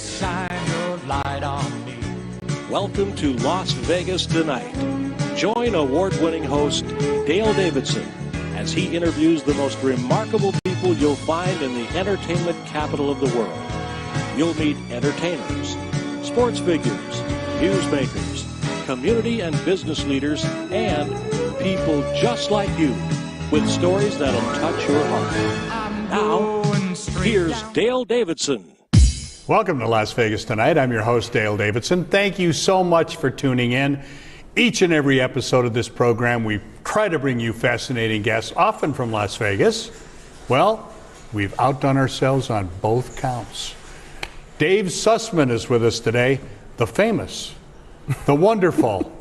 shine your light on me. Welcome to Las Vegas Tonight. Join award-winning host Dale Davidson as he interviews the most remarkable people you'll find in the entertainment capital of the world. You'll meet entertainers, sports figures, newsmakers, community and business leaders, and people just like you with stories that'll touch your heart. Now, here's Dale Davidson. Welcome to Las Vegas Tonight. I'm your host, Dale Davidson. Thank you so much for tuning in. Each and every episode of this program, we try to bring you fascinating guests, often from Las Vegas. Well, we've outdone ourselves on both counts. Dave Sussman is with us today, the famous, the wonderful,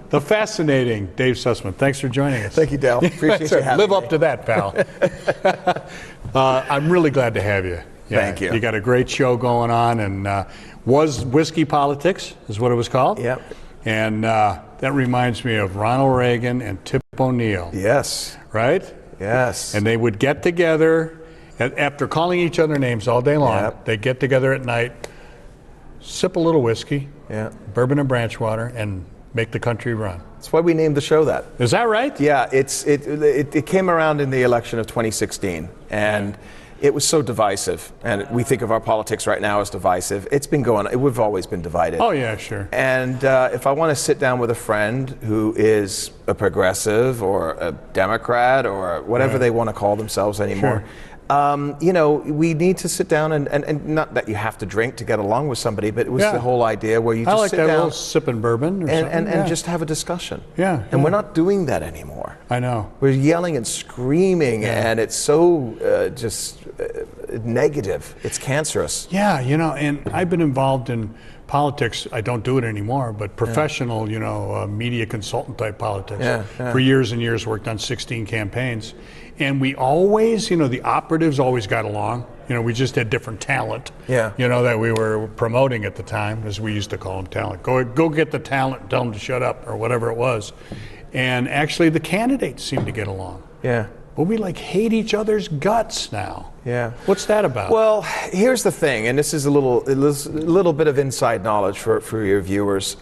the fascinating Dave Sussman. Thanks for joining us. Thank you, Dale. Appreciate you having me. Live up to that, pal. I'm really glad to have you. Yeah, thank you. You got a great show going on, and was Whiskey Politics is what it was called. Yep. And that reminds me of Ronald Reagan and Tip O'Neill. Yes. Right? Yes. And they would get together after calling each other names all day long. Yep. They'd get together at night, sip a little whiskey, bourbon and branch water, and make the country run. That's why we named the show that. Is that right? Yeah. It came around in the election of 2016, and it was so divisive, and we think of our politics right now as divisive. It's been going on. We've always been divided. Oh, yeah, sure. And if I want to sit down with a friend who is a progressive or a Democrat or whatever they want to call themselves anymore, we need to sit down and not that you have to drink to get along with somebody, but it was the whole idea where you just sit down, little sipping bourbon or and just have a discussion. Yeah. And we're not doing that anymore. I know. We're yelling and screaming, and it's so just negative. It's cancerous. Yeah, and I've been involved in politics. I don't do it anymore, but professional, media consultant type politics. For years and years, worked on 16 campaigns. And we always, the operatives always got along. We just had different talent, that we were promoting at the time, as we used to call them talent. Go get the talent, tell them to shut up, or whatever it was. And actually, the candidates seemed to get along. Yeah. But we hate each other's guts now. Yeah. What's that about? Well, here's the thing, and this is a little bit of inside knowledge for your viewers.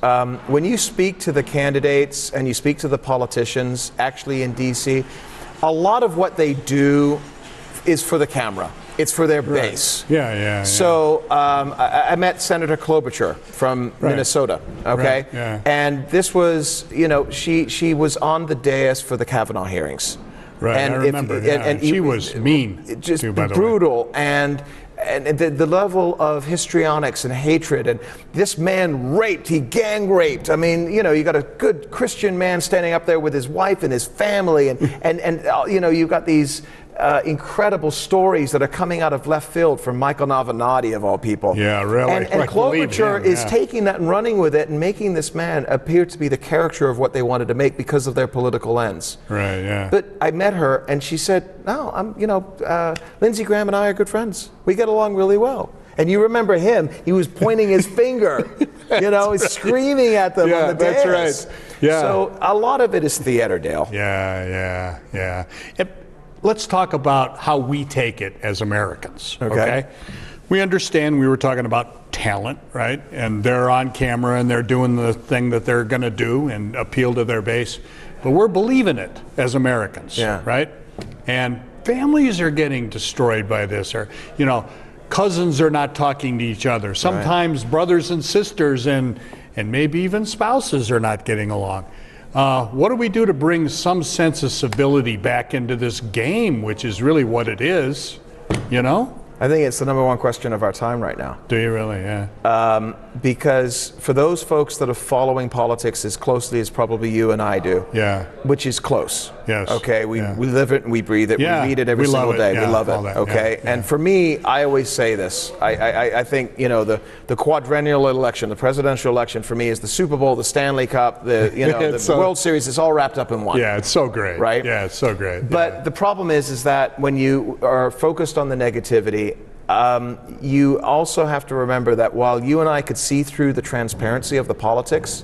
When you speak to the candidates and you speak to the politicians, actually in D.C., a lot of what they do is for the camera. It's for their base. Yeah. So I met Senator Klobuchar from Minnesota, okay? Right, yeah. And this was, she was on the dais for the Kavanaugh hearings. Right, and I remember. And she was mean, just too, by the brutal, way. and the level of histrionics and hatred, and this man he gang raped. I mean, you got a good Christian man standing up there with his wife and his family, and you've got these incredible stories that are coming out of left field from Michael Navenati, of all people. Yeah, really. And Klobuchar is taking that and running with it and making this man appear to be the caricature of what they wanted to make because of their political ends. Right, yeah. But I met her and she said, no, Lindsey Graham and I are good friends. We get along really well. And you remember him, he was pointing his finger, he's screaming at them on the dais. That's right. Yeah. So a lot of it is theater, Dale. Yeah. Let's talk about how we take it as Americans, okay? We understand we were talking about talent, right? And they're on camera and they're doing the thing that they're going to do and appeal to their base. But we're believing it as Americans, right? And families are getting destroyed by this, or, cousins are not talking to each other. Sometimes brothers and sisters and maybe even spouses are not getting along. What do we do to bring some sense of civility back into this game, which is really what it is, I think it's the number one question of our time right now. Do you really? Yeah. Because for those folks that are following politics as closely as probably you and I do, which is close. Yes. Okay. We live it and we breathe it. We read it every single day. We love it. Okay. And for me, I always say this. I think the quadrennial election, the presidential election, for me is the Super Bowl, the Stanley Cup, the World Series. It's all wrapped up in one. Yeah, it's so great. Right. Yeah, it's so great. But the problem is that when you are focused on the negativity, you also have to remember that while you and I could see through the transparency of the politics,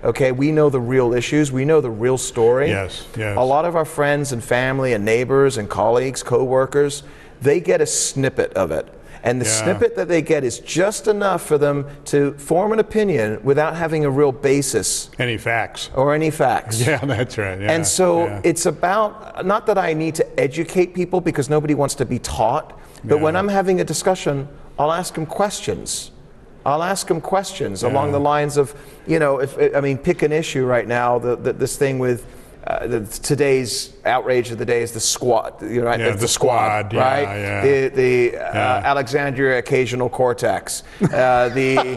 okay, we know the real issues, we know the real story. Yes. A lot of our friends and family and neighbors and colleagues, co-workers, they get a snippet of it. And the snippet that they get is just enough for them to form an opinion without having a real basis. Any facts. Or any facts. Yeah, that's right. Yeah, and so it's about, not that I need to educate people because nobody wants to be taught, but when I'm having a discussion, I'll ask them questions. I'll ask them questions along the lines of, pick an issue right now, this thing with today's outrage of the day is the squad, right? The squad, right? Yeah. The Alexandria occasional cortex, the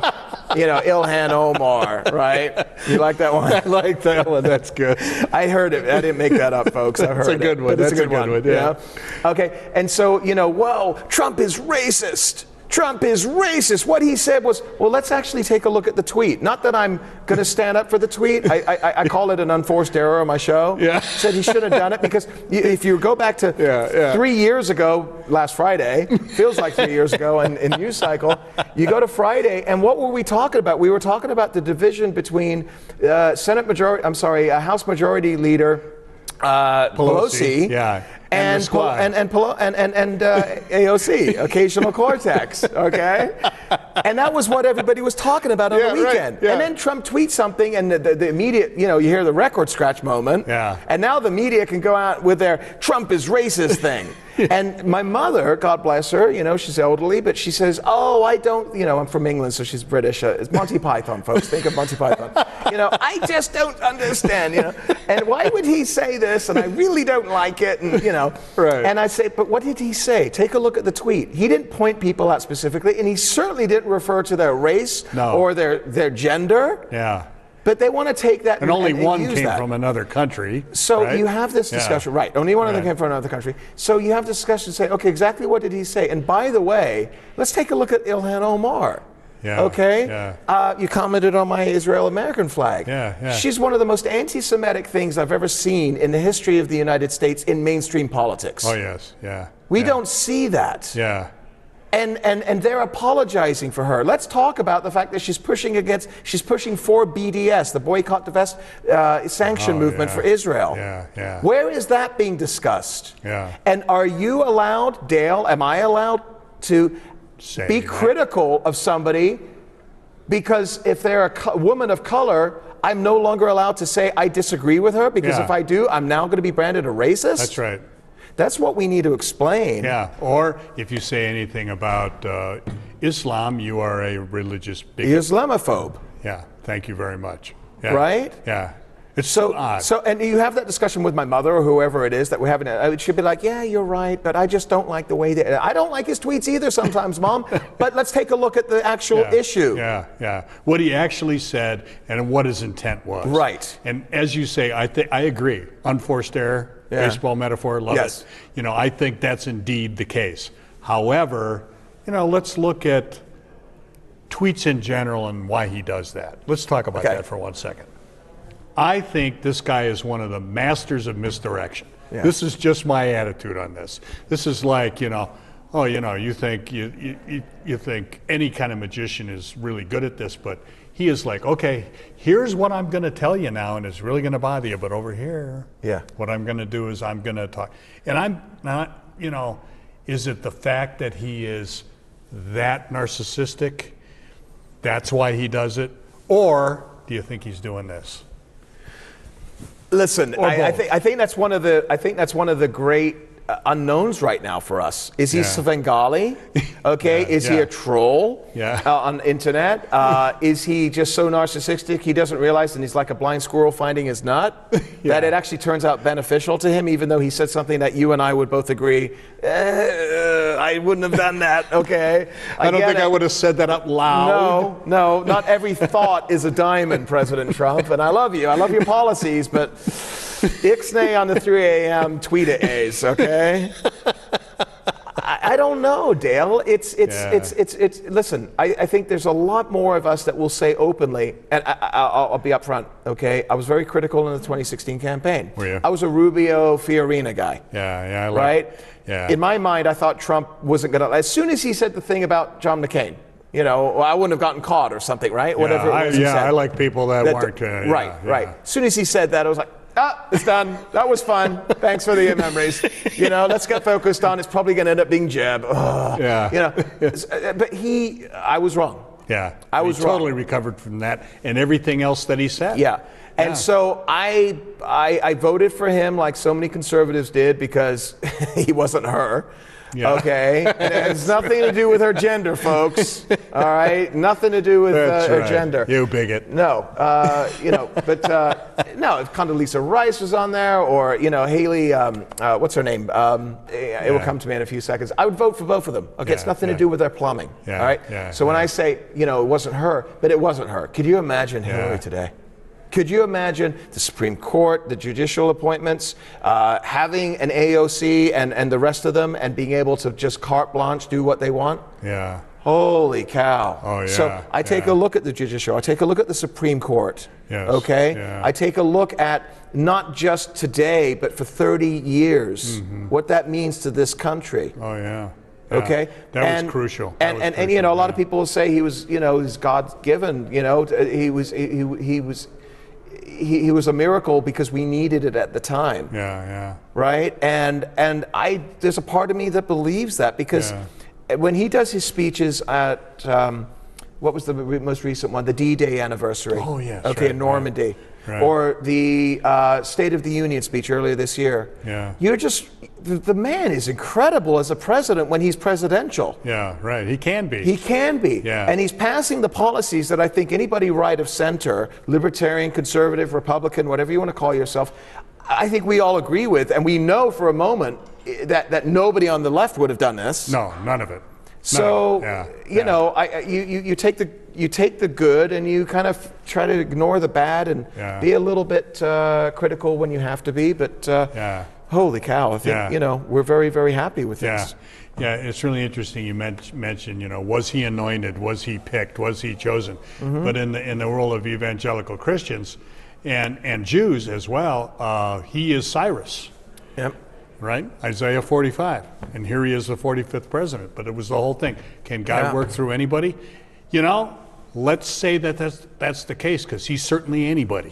Ilhan Omar, right? You like that one? I like that one. That's good. I heard it. I didn't make that up, folks. I heard it. That's a good one. That's a good one. Yeah. Okay. And so, whoa, Trump is racist. Trump is racist. What he said was, well, let's actually take a look at the tweet. Not that I'm going to stand up for the tweet. I call it an unforced error on my show. Yeah. Said he should have done it because if you go back to 3 years ago, last Friday, feels like 3 years ago in news cycle, you go to Friday, and what were we talking about? We were talking about the division between House Majority Leader Pelosi. And AOC, occasional cortex, okay? And that was what everybody was talking about on the weekend. Right, yeah. And then Trump tweets something, and the immediate, you hear the record scratch moment. Yeah. And now the media can go out with their Trump is racist thing. And my mother, God bless her, she's elderly, but she says, oh, I don't, I'm from England, so she's British. It's Monty Python, folks. Think of Monty Python. I just don't understand, And why would he say this? And I really don't like it, and, Right. And I say, but what did he say? Take a look at the tweet. He didn't point people out specifically, and he certainly didn't refer to their race or their gender. Yeah. But they want to take that and only one use came that. From another country. So right? you have this discussion, right? Only one of them came from another country. So you have discussion, say, okay, exactly what did he say? And by the way, let's take a look at Ilhan Omar. Yeah. Okay. Yeah. You commented on my Israel-American flag. Yeah. She's one of the most anti-Semitic things I've ever seen in the history of the United States in mainstream politics. Oh yes. Yeah. We don't see that. Yeah. And they're apologizing for her. Let's talk about the fact that she's pushing for BDS, the boycott, divest, sanction movement for Israel. Yeah. Where is that being discussed? Yeah. And are you allowed, Dale, am I allowed to be critical of somebody because if they're a woman of color, I'm no longer allowed to say I disagree with her because if I do, I'm now going to be branded a racist? That's right. That's what we need to explain. Yeah, or if you say anything about Islam, you are a religious bigot. Islamophobe. Yeah, thank you very much. Yeah. Right? Yeah. It's so odd. So, and you have that discussion with my mother or whoever it is that we're having. She'd be like, yeah, you're right, but I just don't like the way that. I don't like his tweets either sometimes, Mom. But let's take a look at the actual issue. Yeah. What he actually said and what his intent was. Right. And as you say, I agree. Unforced error. Yeah. Baseball metaphor, love it. I think that's indeed the case. However, let's look at tweets in general and why he does that. Let's talk about that for 1 second. I think this guy is one of the masters of misdirection. Yeah. This is just my attitude on this. This is like, you think you think any kind of magician is really good at this, but he is like, okay, here's what I'm going to tell you now, and it's really going to bother you, but over here, what I'm going to do is I'm going to talk. And I'm not, is it the fact that he is that narcissistic? That's why he does it? Or do you think he's doing this? Listen, I think that's one of the great unknowns right now for us. Is he Svengali? Okay. Is he a troll on the internet? Is he just so narcissistic he doesn't realize and he's like a blind squirrel finding his nut? That it actually turns out beneficial to him, even though he said something that you and I would both agree, I wouldn't have done that, okay? I don't think I would have said that out loud. No, not every thought is a diamond, President Trump, and I love you. I love your policies, but Ixnay on the 3 a.m. tweet-a-a's, okay? I don't know, Dale. Listen, I think there's a lot more of us that will say openly, and I'll be upfront, okay? I was very critical in the 2016 campaign. Were you? I was a Rubio Fiorina guy. In my mind, I thought Trump wasn't going to, as soon as he said the thing about John McCain, I wouldn't have gotten caught or something, right? Whatever it was he said. I like people that weren't. Right. As soon as he said that, I was like, it's done. That was fun. Thanks for the memories. Let's get focused on. It's probably going to end up being Jeb. Yeah. But I was wrong. Yeah. I was totally wrong. recovered from that and everything else that he said. Yeah. And so I voted for him like so many conservatives did because he wasn't her. Yeah. Okay, and it has nothing to do with her gender, folks. All right, nothing to do with her gender. You bigot. No, but no. If Condoleezza Rice was on there, or Haley, what's her name? It will come to me in a few seconds. I would vote for both of them. Okay, it's nothing to do with their plumbing. Yeah, all right. yeah, so when I say it wasn't her, but it wasn't her. Could you imagine Hillary today? Could you imagine the Supreme Court, the judicial appointments, having an AOC and the rest of them, and being able to just carte blanche do what they want? Yeah. Holy cow. Oh, yeah. So I take a look at the judicial. I take a look at the Supreme Court. Yes. Okay? Yeah. I take a look at not just today, but for 30 years, what that means to this country. Oh, yeah. Okay, that was crucial. And a lot of people will say he was, he's God-given. He was a miracle because we needed it at the time. Yeah. Right? And there's a part of me that believes that, because when he does his speeches at what was the most recent one? The D-Day anniversary. Oh, yes. Okay, in Normandy. Right. Or the State of the Union speech earlier this year. Yeah. The man is incredible as a president when he's presidential. Yeah, right. He can be. He can be. Yeah. And he's passing the policies that I think anybody right of center, libertarian, conservative, Republican, whatever you want to call yourself, I think we all agree with. And we know for a moment that nobody on the left would have done this. No, none of it. So, you take the good and you kind of try to ignore the bad and be a little bit critical when you have to be. But holy cow, I think, we're very, very happy with this. Yeah, it's really interesting you mentioned, was he anointed? Was he picked? Was he chosen? But in the world of evangelical Christians and Jews as well, he is Cyrus. Yep. Right? Isaiah 45. And here he is, the 45th president. But it was the whole thing. Can God work through anybody? Let's say that's the case, because he's certainly anybody.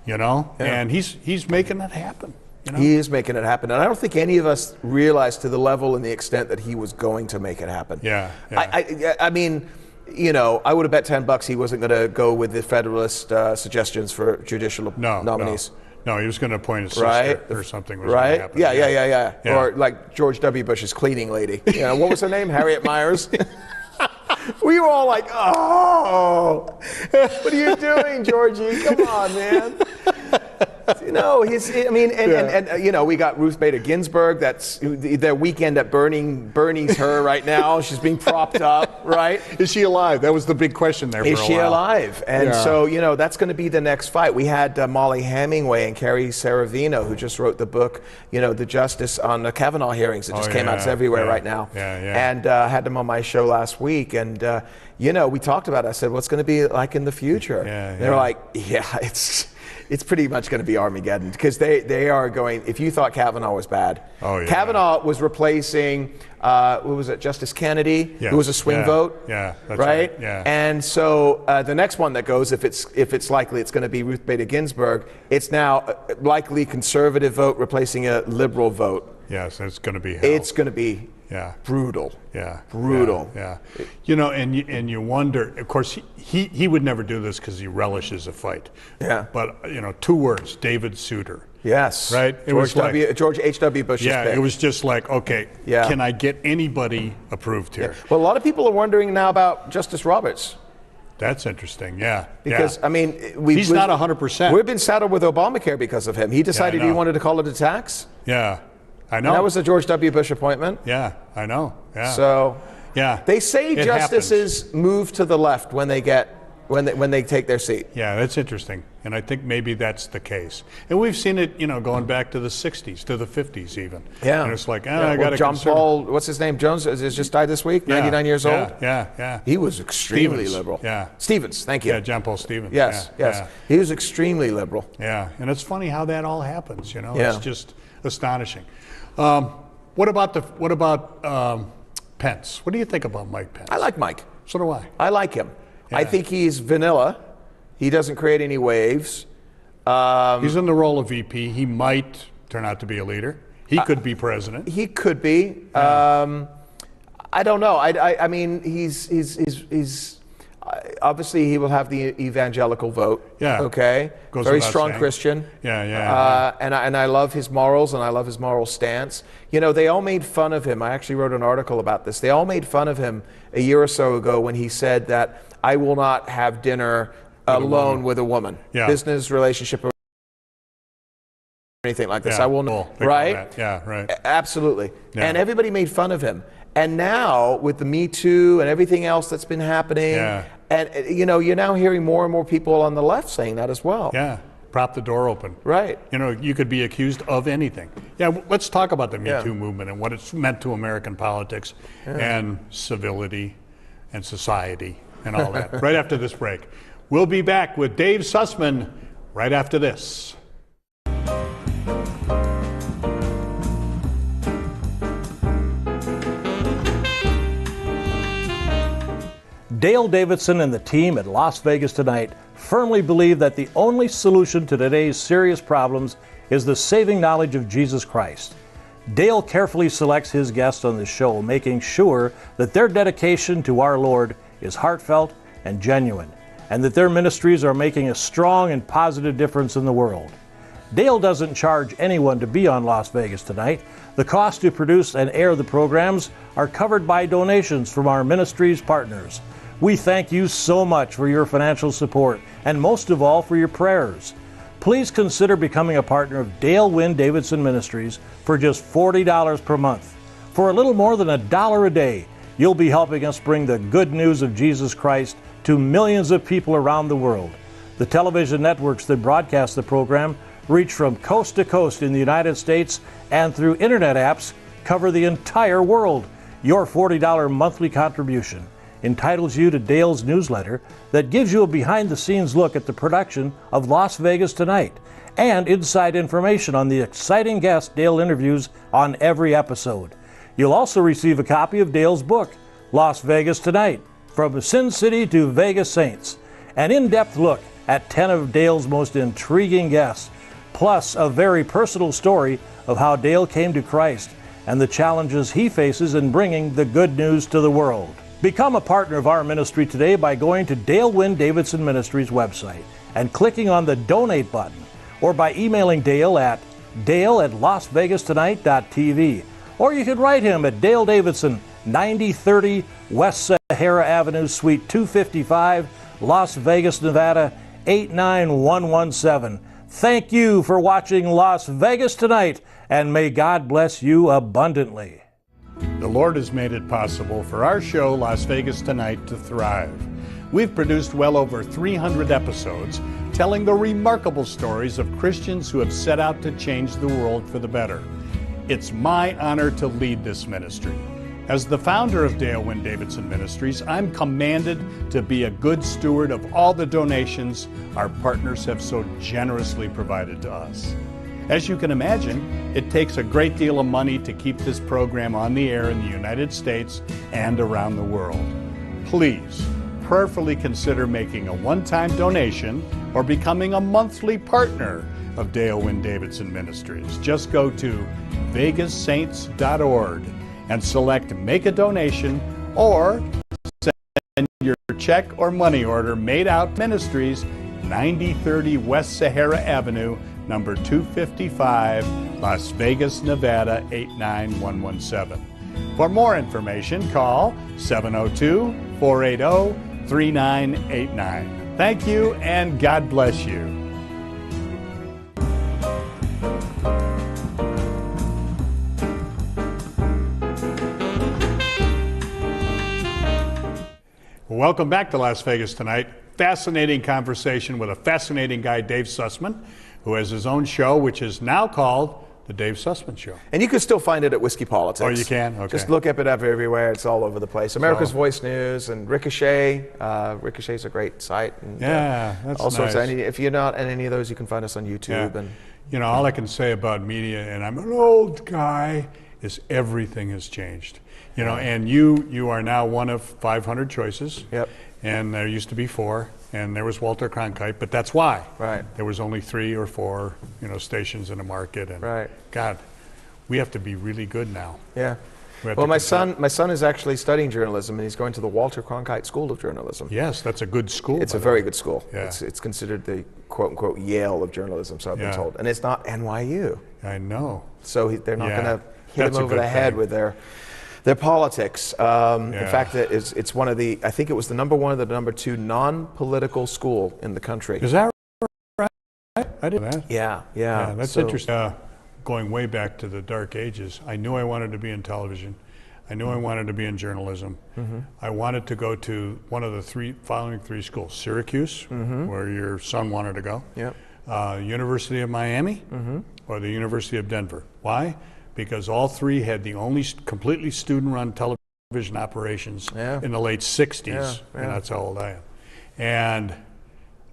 And he's making that happen. He is making it happen. And I don't think any of us realized to the level and the extent that he was going to make it happen. Yeah. I mean, I would have bet $10 he wasn't going to go with the Federalist suggestions for judicial nominees. No, he was going to appoint a sister or something. Was right? Happen. Yeah. Or like George W. Bush's cleaning lady. What was her name? Harriet Myers. We were all like, oh, what are you doing, Georgie? Come on, man. We got Ruth Bader Ginsburg. That's their weekend at Bernie's her right now. She's being propped up, right? Is she alive? That was the big question there for a while. Is she alive? And so, that's going to be the next fight. We had Molly Hemingway and Carrie Saravino, who just wrote the book, The Justice on the Kavanaugh hearings. It just came out. It's everywhere right now. And had them on my show last week. And, we talked about it. I said, what's going to be like in the future? They were like, it's pretty much going to be Armageddon, because they are going, if you thought Kavanaugh was bad. Kavanaugh was replacing, what was it, Justice Kennedy, who was a swing vote. Yeah, that's right. Yeah. And so the next one that goes, if it's likely it's going to be Ruth Bader Ginsburg, it's now likely conservative vote replacing a liberal vote. Yes, it's going to be hell. It's going to be brutal. Yeah. Brutal. Yeah. And you wonder, of course, he would never do this because he relishes a fight. Yeah. But, 2 words, David Souter. Yes. Right? George H.W. Bush's pick. It was just like, okay, can I get anybody approved here? Well, a lot of people are wondering now about Justice Roberts. That's interesting, Because, he's not 100%. We've been saddled with Obamacare because of him. He decided he wanted to call it a tax. Yeah. I know. And that was a George W. Bush appointment. Yeah, I know. Yeah. So, they say justices move to the left when they take their seat. Yeah, that's interesting. And I think maybe that's the case. And we've seen it, going back to the 60s, to the 50s even. Yeah. And it's like, I got to John Paul, what's his name? Jones has just died this week, 99 years old. Yeah. He was extremely liberal. Yeah. Stevens, thank you. Yeah, John Paul Stevens. Yes. He was extremely liberal. Yeah, and it's funny how that all happens, It's just astonishing. What about Pence? What do you think about Mike Pence? I like Mike. So do I. I like him. I think he's vanilla. He doesn't create any waves. He's in the role of VP. He might turn out to be a leader. He could be president. He could be. I don't know. I mean, he's obviously he will have the evangelical vote. Yeah. Okay. Goes Very without strong saying. Christian. Yeah. And I love his morals and I love his moral stance. You know, they all made fun of him. I actually wrote an article about this. They all made fun of him a year or so ago when he said that I will not have dinner alone with a woman. Yeah. Business relationship or anything like this. Yeah. I will not. Right? Yeah, right. Absolutely. Yeah. And everybody made fun of him. And now with the Me Too and everything else that's been happening, and you know, you're now hearing more and more people on the left saying that as well. Yeah. Prop the door open. Right. You know, you could be accused of anything. Yeah, let's talk about the Me Too movement and what it's meant to American politics and civility and society and all that. Right after this break. We'll be back with Dave Sussman right after this. Dale Davidson and the team at Las Vegas Tonight firmly believe that the only solution to today's serious problems is the saving knowledge of Jesus Christ. Dale carefully selects his guests on the show, making sure that their dedication to our Lord is heartfelt and genuine, and that their ministries are making a strong and positive difference in the world. Dale doesn't charge anyone to be on Las Vegas Tonight. The cost to produce and air the programs are covered by donations from our ministries partners. We thank you so much for your financial support and most of all for your prayers. Please consider becoming a partner of Dale Wynn Davidson Ministries for just $40 per month. For a little more than $1 a day, you'll be helping us bring the good news of Jesus Christ to millions of people around the world. The television networks that broadcast the program reach from coast to coast in the United States, and through internet apps cover the entire world. Your $40 monthly contribution entitles you to Dale's newsletter that gives you a behind-the-scenes look at the production of Las Vegas Tonight and inside information on the exciting guests Dale interviews on every episode. You'll also receive a copy of Dale's book, Las Vegas Tonight, From Sin City to Vegas Saints, an in-depth look at 10 of Dale's most intriguing guests, plus a very personal story of how Dale came to Christ and the challenges he faces in bringing the good news to the world. Become a partner of our ministry today by going to Dale Wynn Davidson Ministries website and clicking on the donate button, or by emailing Dale at dale@lasvegastonight.tv. Or you could write him at Dale Davidson, 9030 West Sahara Avenue, Suite 255, Las Vegas, Nevada, 89117. Thank you for watching Las Vegas Tonight, and may God bless you abundantly. The Lord has made it possible for our show, Las Vegas Tonight, to thrive. We've produced well over 300 episodes telling the remarkable stories of Christians who have set out to change the world for the better. It's my honor to lead this ministry. As the founder of Dale Wynn Davidson Ministries, I'm commanded to be a good steward of all the donations our partners have so generously provided to us. As you can imagine, it takes a great deal of money to keep this program on the air in the United States and around the world. Please prayerfully consider making a one-time donation or becoming a monthly partner of Dale Wynn Davidson Ministries. Just go to vegassaints.org and select Make a Donation, or send your check or money order made out Ministries, 9030 West Sahara Avenue, number 255, Las Vegas, Nevada, 89117. For more information, call 702-480-3989. Thank you, and God bless you. Welcome back to Las Vegas Tonight. Fascinating conversation with a fascinating guy, Dave Sussman, who has his own show, which is now called The Dave Sussman Show. And you can still find it at Whiskey Politics. Oh, you can? Okay. Just look up it everywhere. It's all over the place. America's Voice News and Ricochet. Ricochet's a great site. And, that's all sorts nice. If you're not in any of those, you can find us on YouTube. Yeah. And you know, all I can say about media, and I'm an old guy, is everything has changed. You know, and you are now one of 500 choices. Yep. and there used to be 4, and there was Walter Cronkite, but that's why. Right. There was only 3 or 4, stations in the market, and Right. God, we have to be really good now. Yeah. We have Well, to my compete. son is actually studying journalism, and he's going to the Walter Cronkite School of Journalism. Yes, that's a good school. It's by a the very way. good school. Yeah. It's considered the quote-unquote Yale of journalism, so I've been Yeah. told. And it's not NYU. I know. So they're not Yeah. going to hit That's him a over good the head thing. with their politics. In Yeah. fact, it's one of the, I think it was the number 1 or the number 2 non-political school in the country. Is that right? I didn't know that. Yeah. Yeah, that's So- interesting. Going way back to the dark ages, I knew I wanted to be in television. I knew I wanted to be in journalism. I wanted to go to one of the following 3 schools: Syracuse, where your son wanted to go, Yep. University of Miami, or the University of Denver. Why? Because all 3 had the only completely student-run television operations Yeah. in the late 60s, Yeah, and yeah. that's how old I am. And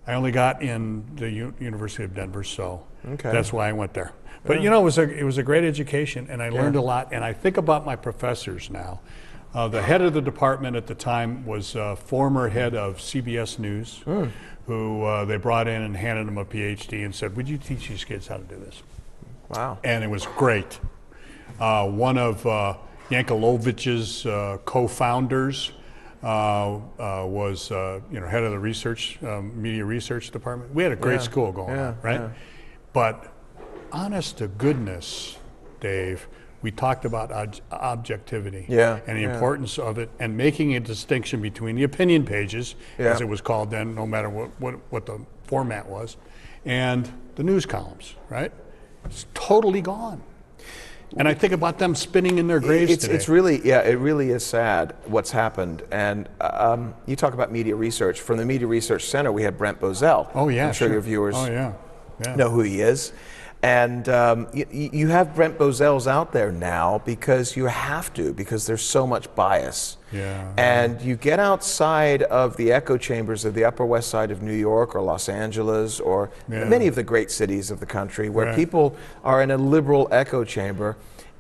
I only got in the University of Denver, so Okay. that's why I went there. But it was a great education, and I learned a lot. And I think about my professors now. The head of the department at the time was a former head of CBS News, who they brought in and handed him a PhD and said, "Would you teach these kids how to do this?" Wow. And it was great. One of Yankelowitsch's co-founders was head of the research media research department. We had a great school going on, right? yeah. But honest to goodness, Dave, we talked about objectivity and the importance of it, and making a distinction between the opinion pages, as it was called then, no matter what the format was, and the news columns, right? It's totally gone. And I think about them spinning in their graves today. It's really, it really is sad what's happened. And you talk about media research. From the Media Research Center, we had Brent Bozell. Oh, yeah, I'm sure your viewers know who he is. And you have Brent Bozells out there now because you have to, because there's so much bias. Yeah. And you get outside of the echo chambers of the Upper West Side of New York or Los Angeles or many of the great cities of the country where people are in a liberal echo chamber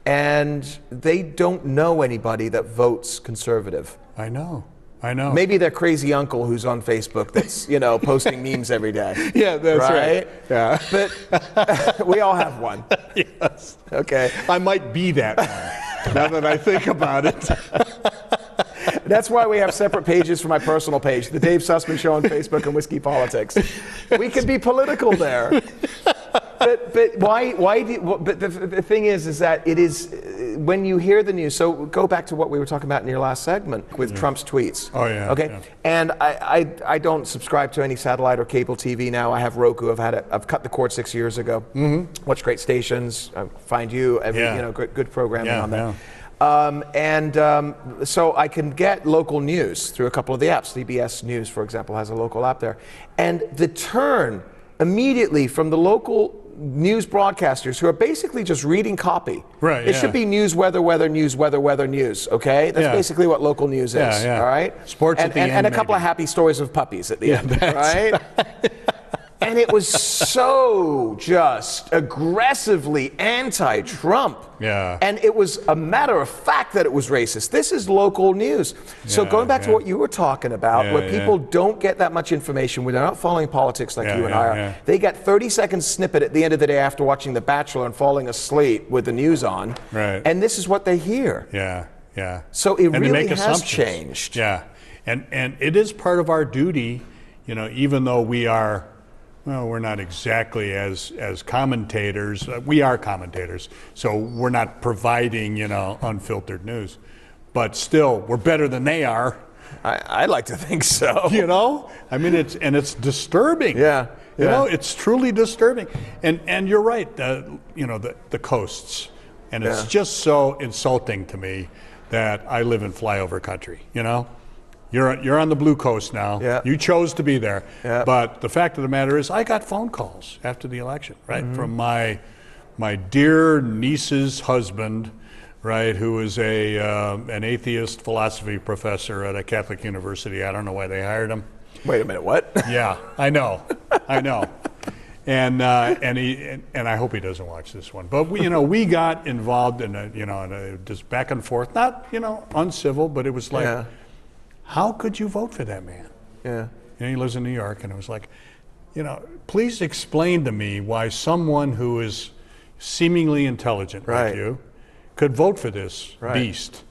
and they don't know anybody that votes conservative. I know. know. Maybe their crazy uncle who's on Facebook that's, posting memes every day. Yeah, that's right. Yeah. But we all have one. Yes. Okay. I might be that one, now that I think about it. That's why we have separate pages for my personal page, the Dave Sussman Show on Facebook and Whiskey Politics. We could be political there. But why but the thing is that it is, when you hear the news, so go back to what we were talking about in your last segment with Trump's tweets. Oh, yeah. Okay. Yeah. And I don't subscribe to any satellite or cable TV now. I have Roku. I've cut the cord 6 years ago. Watch great stations. I find you good programming on there. So I can get local news through a couple of the apps. CBS News, for example, has a local app there. And the turn immediately from the local news broadcasters who are basically just reading copy. Right. It should be news, weather, weather, news, weather, weather, news. Okay, that's basically what local news is. Yeah. All right. Sports and, at the and, end, and a couple maybe. of happy stories of puppies at the end. that's Right. And it was so just aggressively anti-Trump. Yeah. And it was a matter of fact that it was racist. This is local news. So Yeah, going back to yeah. what you were talking about, where people don't get that much information, where they're not following politics like you and I are, they get 30-second snippet at the end of the day after watching The Bachelor and falling asleep with the news on. Right. And this is what they hear. Yeah. So it And they really make has assumptions. changed. Yeah. And it is part of our duty, even though we are, well, we're not exactly as commentators. We are commentators, so we're not providing, unfiltered news. But still, we're better than they are. I like to think so. I mean, it's disturbing. Yeah. It's truly disturbing. And you're right. The coasts, and it's just so insulting to me that I live in flyover country. You're on the blue coast now. Yeah. You chose to be there. Yeah. But the fact of the matter is, I got phone calls after the election, right, from my dear niece's husband, right, who is an atheist philosophy professor at a Catholic university. I don't know why they hired him. Wait a minute, what? Yeah, I know. And I hope he doesn't watch this one. But we got involved in just back and forth, not uncivil, but it was like, how could you vote for that man? Yeah. And he lives in New York, and it was like, please explain to me why someone who is seemingly intelligent like you could vote for this beast,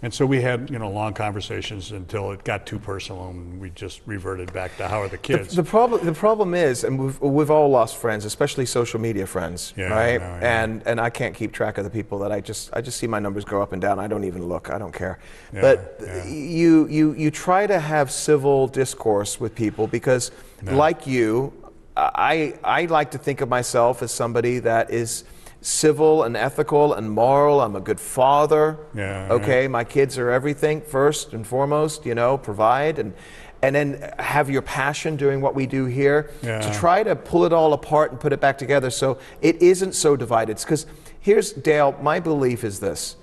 And so we had, long conversations until it got too personal, and we just reverted back to how are the kids. The problem is, and we've all lost friends, especially social media friends, right? And I can't keep track of the people that I just see my numbers go up and down. I don't even look. I don't care. But you try to have civil discourse with people because, like you, I like to think of myself as somebody that is civil and ethical and moral. I'm a good father. My kids are everything first and foremost, provide and then have your passion doing what we do here to try to pull it all apart and put it back together so it isn't so divided. Because here's, Dale, my belief is this.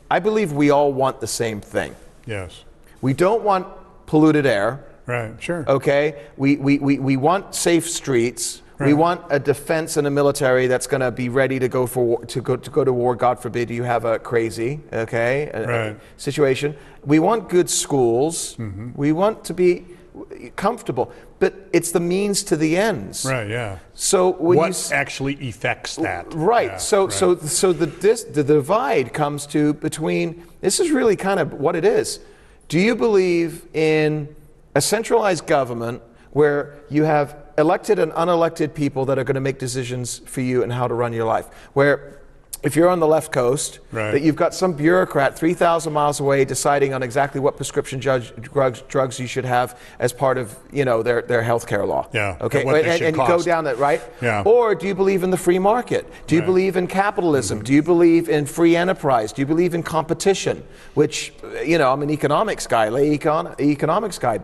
I believe we all want the same thing. Yes. We don't want polluted air. Right, sure. Okay? We want safe streets. We want a defense and a military that's going to be ready to go to war. God forbid you have a crazy, situation. We want good schools. We want to be comfortable, but it's the means to the ends. Right. Yeah. So what actually affects that? Right. So the divide comes to between. This is really kind of what it is. Do you believe in a centralized government where you have elected and unelected people that are going to make decisions for you and how to run your life? Where if you're on the left coast, that you've got some bureaucrat 3,000 miles away deciding on exactly what prescription drugs you should have as part of their health care law. Yeah. Okay. And you go down that, right? Yeah. Or do you believe in the free market? Do you believe in capitalism? Do you believe in free enterprise? Do you believe in competition? Which I'm an economics guy, economics guy,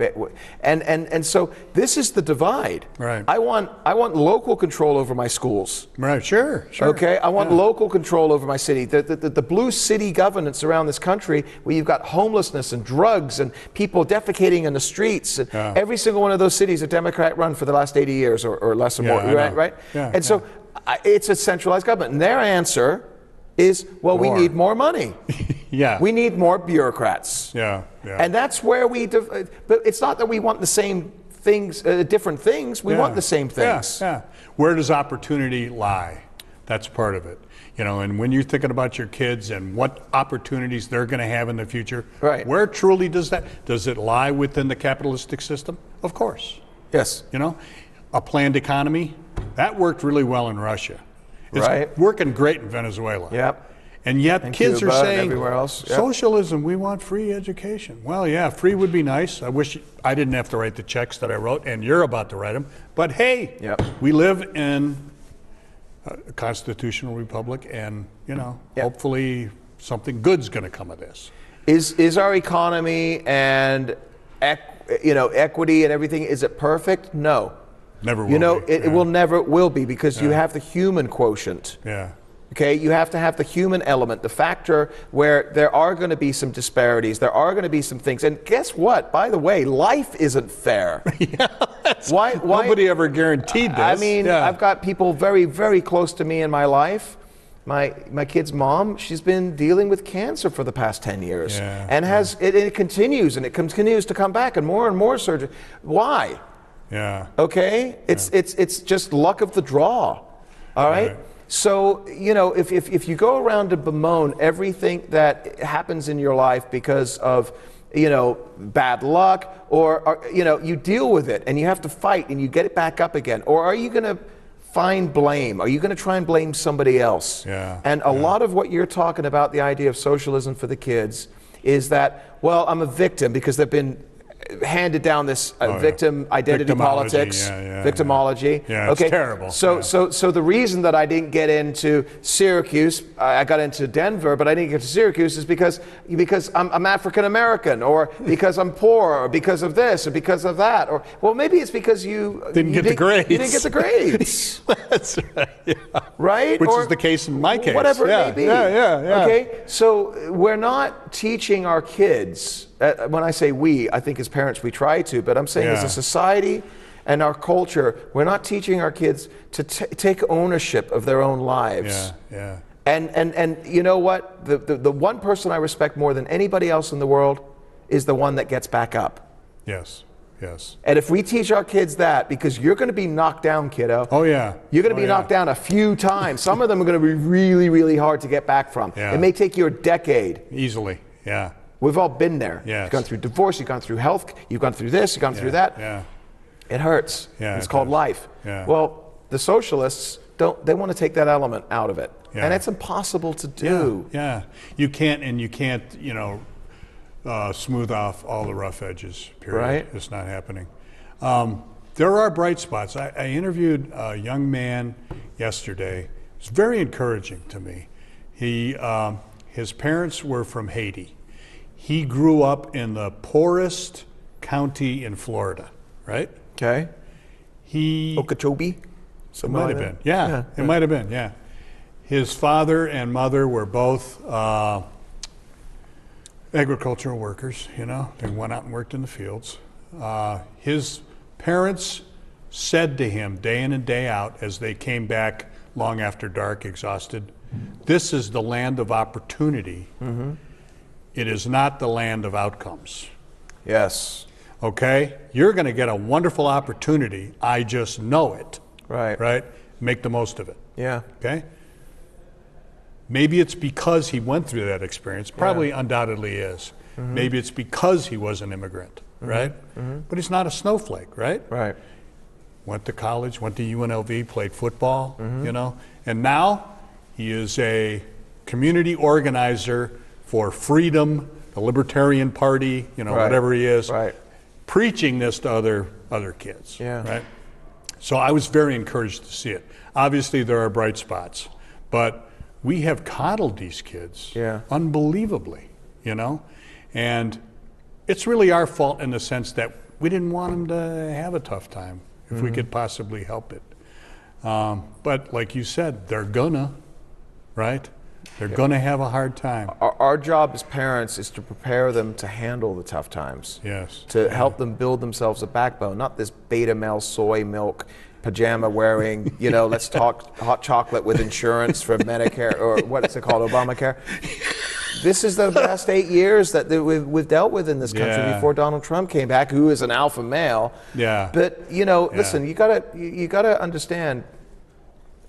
and so this is the divide. Right. I want local control over my schools. Right. Sure. Okay. I want local control over my city. The blue city governance around this country, where you've got homelessness and drugs and people defecating in the streets. And every single one of those cities are Democrat run for the last 80 years or less or more. Right? Yeah, and so it's a centralized government. And their answer is, well, we need more money. We need more bureaucrats. And that's where but it's not that we want the same things, different things. We want the same things. Where does opportunity lie? That's part of it. And when you're thinking about your kids and what opportunities they're going to have in the future, where truly does it lie within the capitalistic system? Of course. Yes. A planned economy, that worked really well in Russia. It's working great in Venezuela. Yep. And yet kids are saying, everywhere else. Socialism, we want free education. Well, yeah, free would be nice. I wish I didn't have to write the checks that I wrote, and you're about to write them. But hey, we live in a constitutional republic, and hopefully something good's going to come of this. Is our economy and equity and everything, is it perfect? No. Never will be. It will never will be, because you have the human quotient. Okay, you have to have the human element, the factor where there are going to be some disparities, there are going to be some things. And guess what? By the way, life isn't fair. Why? Nobody ever guaranteed this. I mean, I've got people very, very close to me in my life. My kid's mom, she's been dealing with cancer for the past 10 years. And it continues, and it continues to come back, and more surgery. Why? Okay? It's just luck of the draw. All right? So, if you go around to bemoan everything that happens in your life because of, bad luck, or you deal with it and you have to fight and you get it back up again, or are you going to find blame? Are you going to try and blame somebody else? And a lot of what you're talking about, the idea of socialism for the kids, is that, well, I'm a victim because they've been handed down this victim identity politics, victimology. It's terrible. So the reason that I didn't get into Syracuse, I got into Denver, but I didn't get to Syracuse, is because I'm African American, or because I'm poor, or because of this, or because of that, or well, maybe it's because you didn't get the grades. You didn't get the grades. That's right. Right? Which is the case in my case. Whatever it may be. Okay. So we're not teaching our kids. When I say we, I think as parents we try to, but I'm saying as a society and our culture, we're not teaching our kids to take ownership of their own lives. And you know what? The one person I respect more than anybody else in the world is the one that gets back up. Yes. Yes. And if we teach our kids that, because you're going to be knocked down, kiddo. Oh, yeah. You're going to be knocked down a few times. Some of them are going to be really, really hard to get back from. Yeah. It may take you a decade. Easily, yeah. We've all been there. Yes. You've gone through divorce, you've gone through health, you've gone through this, you've gone through that. Yeah. It hurts. Yeah, it's called life. Yeah. Well, the socialists they want to take that element out of it. Yeah. And it's impossible to do. Yeah. You can't, smooth off all the rough edges, period. Right. It's not happening. There are bright spots. I interviewed a young man yesterday. It's very encouraging to me. His parents were from Haiti. He grew up in the poorest county in Florida, right? Okay. Okeechobee? It might have been. Yeah, it might have been, yeah. His father and mother were both agricultural workers, They went out and worked in the fields. His parents said to him day in and day out as they came back long after dark, exhausted, this is the land of opportunity. Mm-hmm. It is not the land of outcomes. Yes. Okay? You're going to get a wonderful opportunity. I just know it. Right. Right? Make the most of it. Yeah. Okay? Maybe it's because he went through that experience. Probably undoubtedly is. Mm-hmm. Maybe it's because he was an immigrant, right? Mm-hmm. But he's not a snowflake, right? Right. Went to college, went to UNLV, played football, and now he is a community organizer for freedom, the Libertarian Party, whatever he is, preaching this to other kids, right? So I was very encouraged to see it. Obviously, there are bright spots, but we have coddled these kids unbelievably, and it's really our fault in the sense that we didn't want them to have a tough time if we could possibly help it. But like you said, they're gonna, right? They're gonna have a hard time. Our job as parents is to prepare them to handle the tough times. Yes. To help them build themselves a backbone, not this beta male soy milk pajama wearing, let's talk hot chocolate with insurance for Medicare, or what is it called, Obamacare. This is the last 8 years that we've dealt with in this country before Donald Trump came back, who is an alpha male. Yeah. But listen, you gotta understand,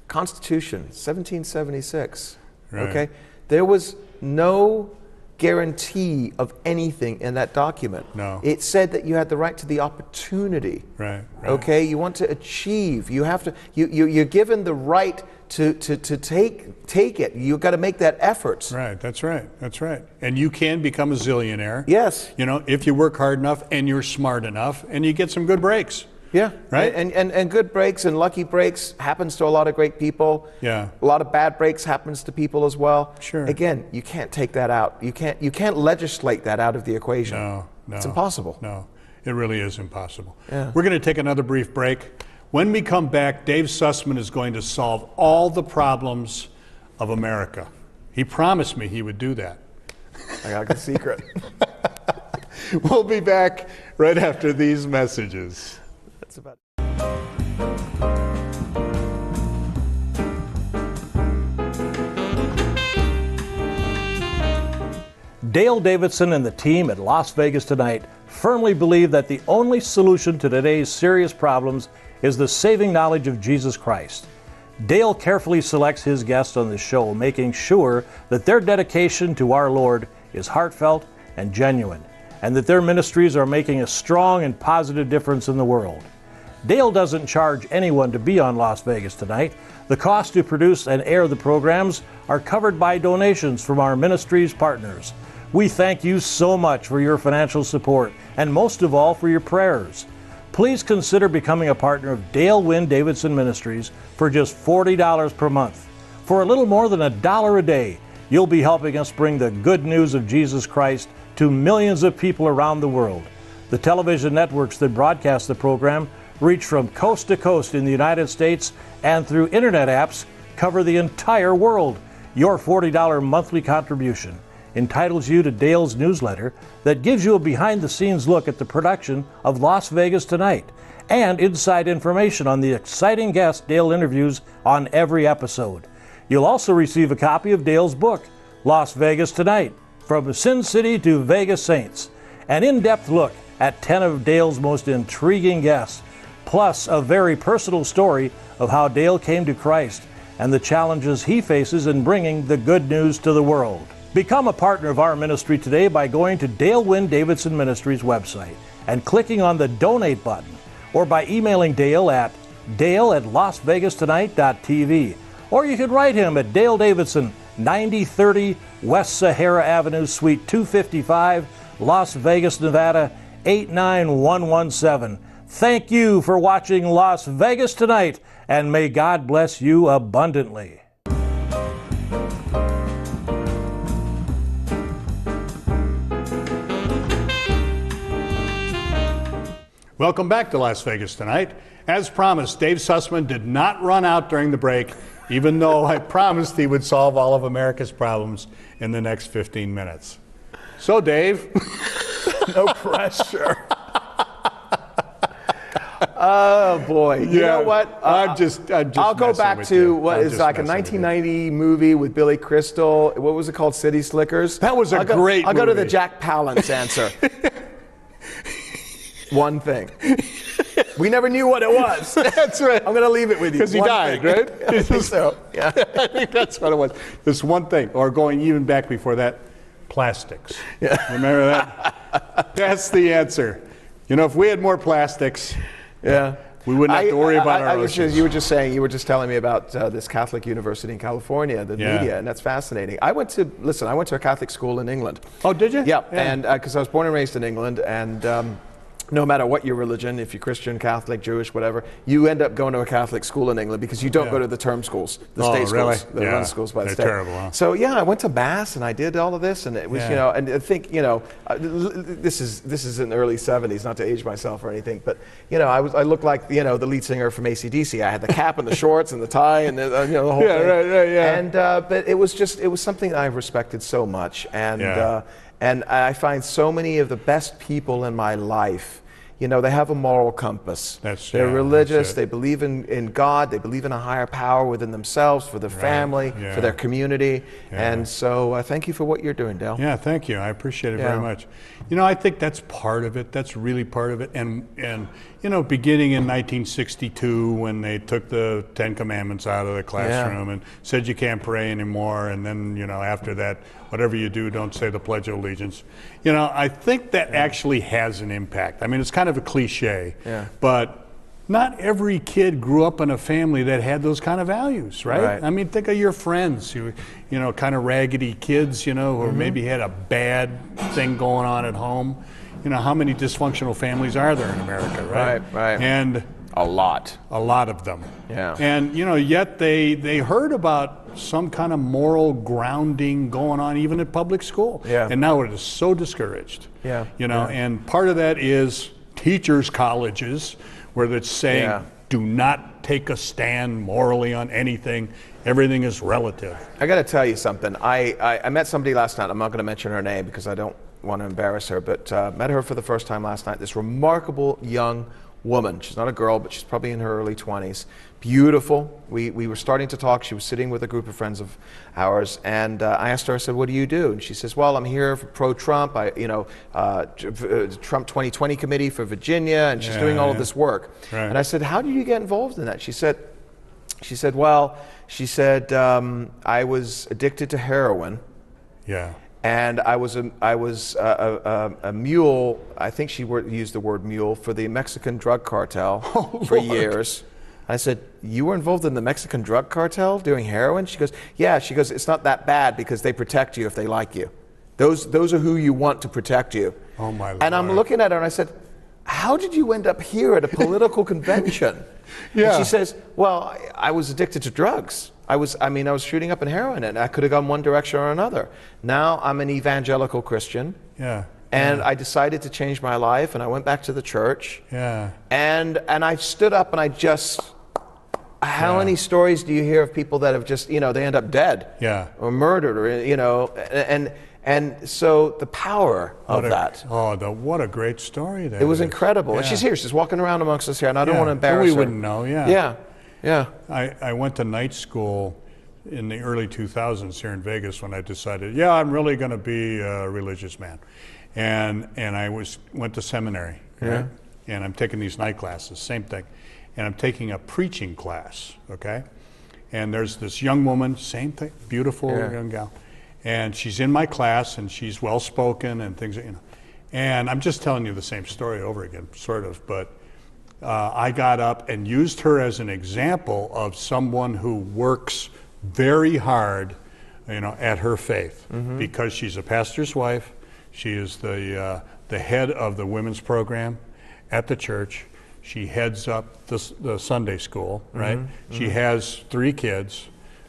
Constitution, 1776. Right. Okay, there was no guarantee of anything in that document. No. It said that you had the right to the opportunity. Right. Okay, you want to achieve. You have to. You're given the right to take it. You've got to make that effort. Right. That's right. That's right. And you can become a zillionaire. Yes. If you work hard enough and you're smart enough and you get some good breaks. Yeah. Right. And good breaks and lucky breaks happens to a lot of great people. Yeah. A lot of bad breaks happens to people as well. Sure. Again, you can't take that out. You can't legislate that out of the equation. No. It's impossible. No. It really is impossible. Yeah. We're going to take another brief break. When we come back, Dave Sussman is going to solve all the problems of America. He promised me he would do that. I got the secret. We'll be back right after these messages. That's about Dale Davidson and the team at Las Vegas Tonight firmly believe that the only solution to today's serious problems is the saving knowledge of Jesus Christ. Dale carefully selects his guests on the show, making sure that their dedication to our Lord is heartfelt and genuine, and that their ministries are making a strong and positive difference in the world. Dale doesn't charge anyone to be on Las Vegas Tonight. The cost to produce and air the programs are covered by donations from our ministries partners. We thank you so much for your financial support, and most of all for your prayers. Please consider becoming a partner of Dale Wynn Davidson Ministries for just $40 per month. For a little more than $1 a day, you'll be helping us bring the good news of Jesus Christ to millions of people around the world. The television networks that broadcast the program reach from coast to coast in the United States, and through internet apps cover the entire world. Your $40 monthly contribution entitles you to Dale's newsletter that gives you a behind-the-scenes look at the production of Las Vegas Tonight and inside information on the exciting guests Dale interviews on every episode. You'll also receive a copy of Dale's book, Las Vegas Tonight, From Sin City to Vegas Saints, an in-depth look at 10 of Dale's most intriguing guests, plus a very personal story of how Dale came to Christ and the challenges he faces in bringing the good news to the world. Become a partner of our ministry today by going to Dale Wynn Davidson Ministries website and clicking on the donate button, or by emailing Dale at dale@lasvegastonight.tv. Or you can write him at Dale Davidson, 9030 West Sahara Avenue, Suite 255, Las Vegas, Nevada, 89117. Thank you for watching Las Vegas Tonight, and may God bless you abundantly. Welcome back to Las Vegas Tonight. As promised, Dave Sussman did not run out during the break, even though I promised he would solve all of America's problems in the next 15 minutes. So, Dave. No pressure. Oh boy! You know what? I'm just I'll go back to what is like a 1990 movie with Billy Crystal. What was it called? City Slickers. That was a great movie. I'll go to the Jack Palance answer. One thing. We never knew what it was. That's right. I'm going to leave it with you. Because he died, right? I think so. Yeah. I think that's what it was. This one thing, or going even back before that, plastics. Yeah. Remember that? That's the answer. You know, if we had more plastics, we wouldn't have to worry about our oceans. You were just telling me about this Catholic university in California, the media, and that's fascinating. I went to a Catholic school in England. Oh, did you? Yeah. And because I was born and raised in England, and no matter what your religion, if you're Christian, Catholic, Jewish, whatever, you end up going to a Catholic school in England because you don't go to the term schools, the state schools, the run schools by the state. They're terrible, huh? So I went to Mass and I did all of this, and it was, and I think, this is in the early 70s, not to age myself or anything, but I looked like the lead singer from AC/DC. I had the cap and the shorts and the tie and the whole thing. And but it was something I respected so much, and I find so many of the best people in my life, they have a moral compass. They're religious. They believe in God. They believe in a higher power within themselves, for their family, for their community. And so thank you for what you're doing, Dale. Yeah, thank you. I appreciate it very much. I think that's part of it. That's really part of it. And beginning in 1962, when they took the Ten Commandments out of the classroom and said you can't pray anymore, and then, after that, whatever you do, don't say the Pledge of Allegiance. I think that actually has an impact. I mean, it's kind of a cliche, but not every kid grew up in a family that had those kind of values, right? I mean, think of your friends who, kind of raggedy kids, who maybe had a bad thing going on at home. How many dysfunctional families are there in America, right? Right. And a lot of them. Yeah. And yet they heard about some kind of moral grounding going on even at public school. Yeah. And now it is so discouraged. Yeah. And part of that is teachers' colleges, where it's saying do not take a stand morally on anything. Everything is relative. I got to tell you something. I met somebody last night. I'm not going to mention her name because I don't want to embarrass her, but met her for the first time last night. This remarkable young woman. She's not a girl, but she's probably in her early 20s. Beautiful. We were starting to talk. She was sitting with a group of friends of ours, and I asked her, I said, what do you do? And she says, well, I'm here for pro-Trump, Trump 2020 committee for Virginia, and she's doing all of this work. Right. And I said, how did you get involved in that? She said, I was addicted to heroin. Yeah. And I was a mule. I think she used the word mule for the Mexican drug cartel for years. I said, you were involved in the Mexican drug cartel doing heroin? She goes, yeah. She goes, it's not that bad because they protect you if they like you. Those are who you want to protect you. Oh my Lord. And I'm looking at her and I said, how did you end up here at a political convention? And she says, well, I was addicted to drugs. I was shooting up in heroin, and I could have gone one direction or another. Now I'm an evangelical Christian. Yeah. And I decided to change my life, and I went back to the church. Yeah. And I stood up and I just, how many stories do you hear of people that have just, they end up dead? Yeah. Or murdered, or, and so the power of that. What a great story that It was is. incredible. Yeah. And she's here. She's walking around amongst us here, and I don't want to embarrass her. We wouldn't know, Yeah. I went to night school in the early 2000s here in Vegas when I decided, I'm really going to be a religious man. and I went to seminary. Right? And I'm taking these night classes, same thing, and I'm taking a preaching class. Okay, and there's this young woman, same thing, beautiful young gal, and she's in my class, and she's well spoken and things, you know. And I'm just telling you the same story over again, sort of, but I got up and used her as an example of someone who works very hard, you know, at her faith, because she's a pastor's wife. She is the head of the women's program at the church. She heads up the Sunday school, right? She has 3 kids,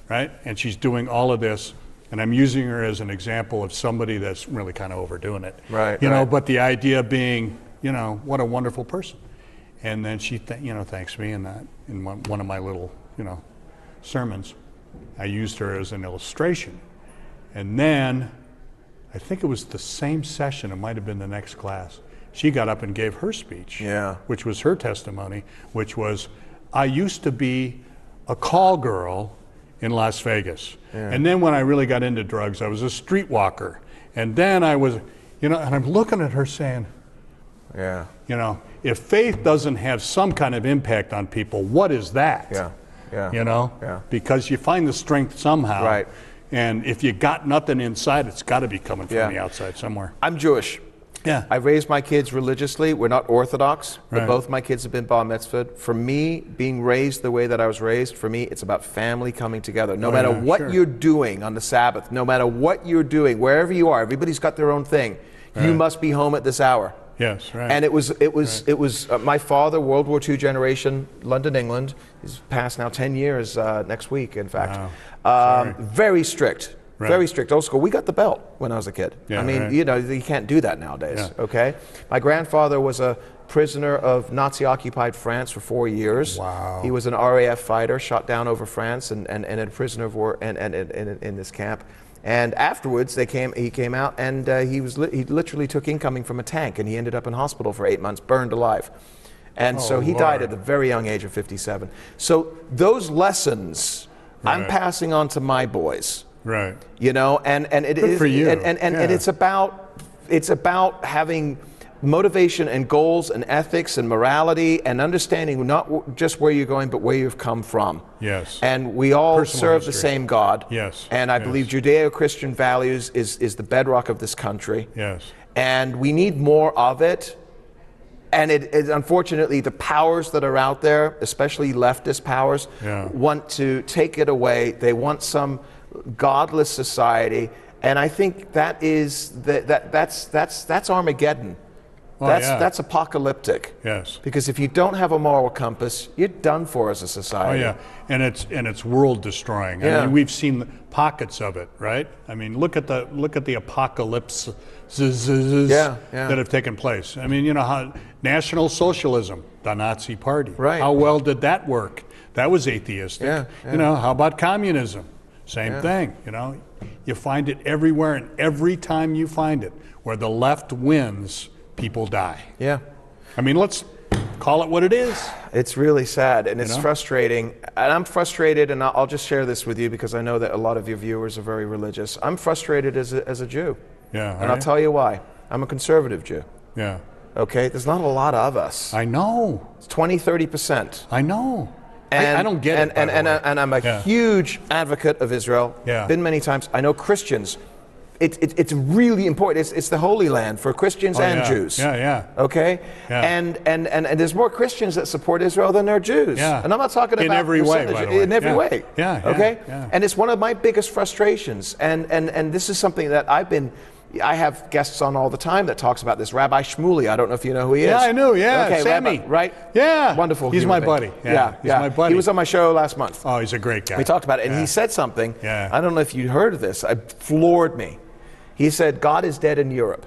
right? And she's doing all of this. And I'm using her as an example of somebody that's really kind of overdoing it. Right. You know, but the idea being, you know, what a wonderful person. And then she, thanks me in one of my little, you know, sermons. I used her as an illustration. And then, I think it was the same session, it might have been the next class, she got up and gave her speech, which was her testimony, which was, I used to be a call girl in Las Vegas. And then when I really got into drugs, I was a streetwalker. And then I was, you know, and I'm looking at her saying, you know, if faith doesn't have some kind of impact on people, what is that? You know, because you find the strength somehow. Right. And if you got nothing inside, it's got to be coming from the outside somewhere. I'm Jewish. I raised my kids religiously. We're not Orthodox, but both my kids have been bar mitzvahed. For me, being raised the way that I was raised, for me, it's about family coming together. No matter what you're doing on the Sabbath, no matter what you're doing, wherever you are, everybody's got their own thing. You must be home at this hour. Yes, right. And it was my father, World War II generation, London, England. He's passed now 10 years next week, in fact. Very strict. Very strict, old school. We got the belt when I was a kid. I mean, you know, you can't do that nowadays, okay? My grandfather was a prisoner of Nazi-occupied France for 4 years. Wow. He was an RAF fighter, shot down over France and a prisoner of war and in this camp. And afterwards, he came out, and he literally took incoming from a tank, and he ended up in hospital for 8 months, burned alive. And so he died at the very young age of 57. So those lessons I'm passing on to my boys. Right. You know, and it is, for you. And it's about having motivation and goals and ethics and morality and understanding not just where you're going, but where you've come from. Yes. And we all Personal serve history. the same God. Yes. And I believe Judeo-Christian values is the bedrock of this country. Yes. And we need more of it. And it unfortunately, the powers that are out there, especially leftist powers, want to take it away. They want some godless society, and I think that is that's Armageddon. That's apocalyptic. Yes. Because if you don't have a moral compass, you're done for as a society. And it's world destroying. I mean, we've seen pockets of it, right? I mean, look at the apocalypse that have taken place. I mean, you know how National Socialism, the Nazi Party. Right. How well did that work? That was atheistic. You know, how about communism? Same thing, you know. You find it everywhere, and every time you find it, where the left wins, people die. I mean, let's call it what it is. It's really sad, and it's frustrating. And I'm frustrated, and I'll just share this with you because I know that a lot of your viewers are very religious. I'm frustrated as a Jew. And I'll tell you why. I'm a conservative Jew. Okay? There's not a lot of us. I know. It's 20, 30%. I know. And, I don't get it. And I'm a huge advocate of Israel. Been many times. I know Christians. It's really important. It's the Holy Land for Christians and Jews. Okay. And there's more Christians that support Israel than there are Jews. And I'm not talking about in every way, by the way. In every way. Okay. And it's one of my biggest frustrations. And this is something that I have guests on all the time that talks about this. Rabbi Shmuley, I don't know if you know who he is. I knew, Okay, Sammy. Rabbi, right? Wonderful. He's my buddy. He's my buddy. He was on my show last month. Oh, he's a great guy. We talked about it, and he said something. I don't know if you heard of this. It floored me. He said, God is dead in Europe.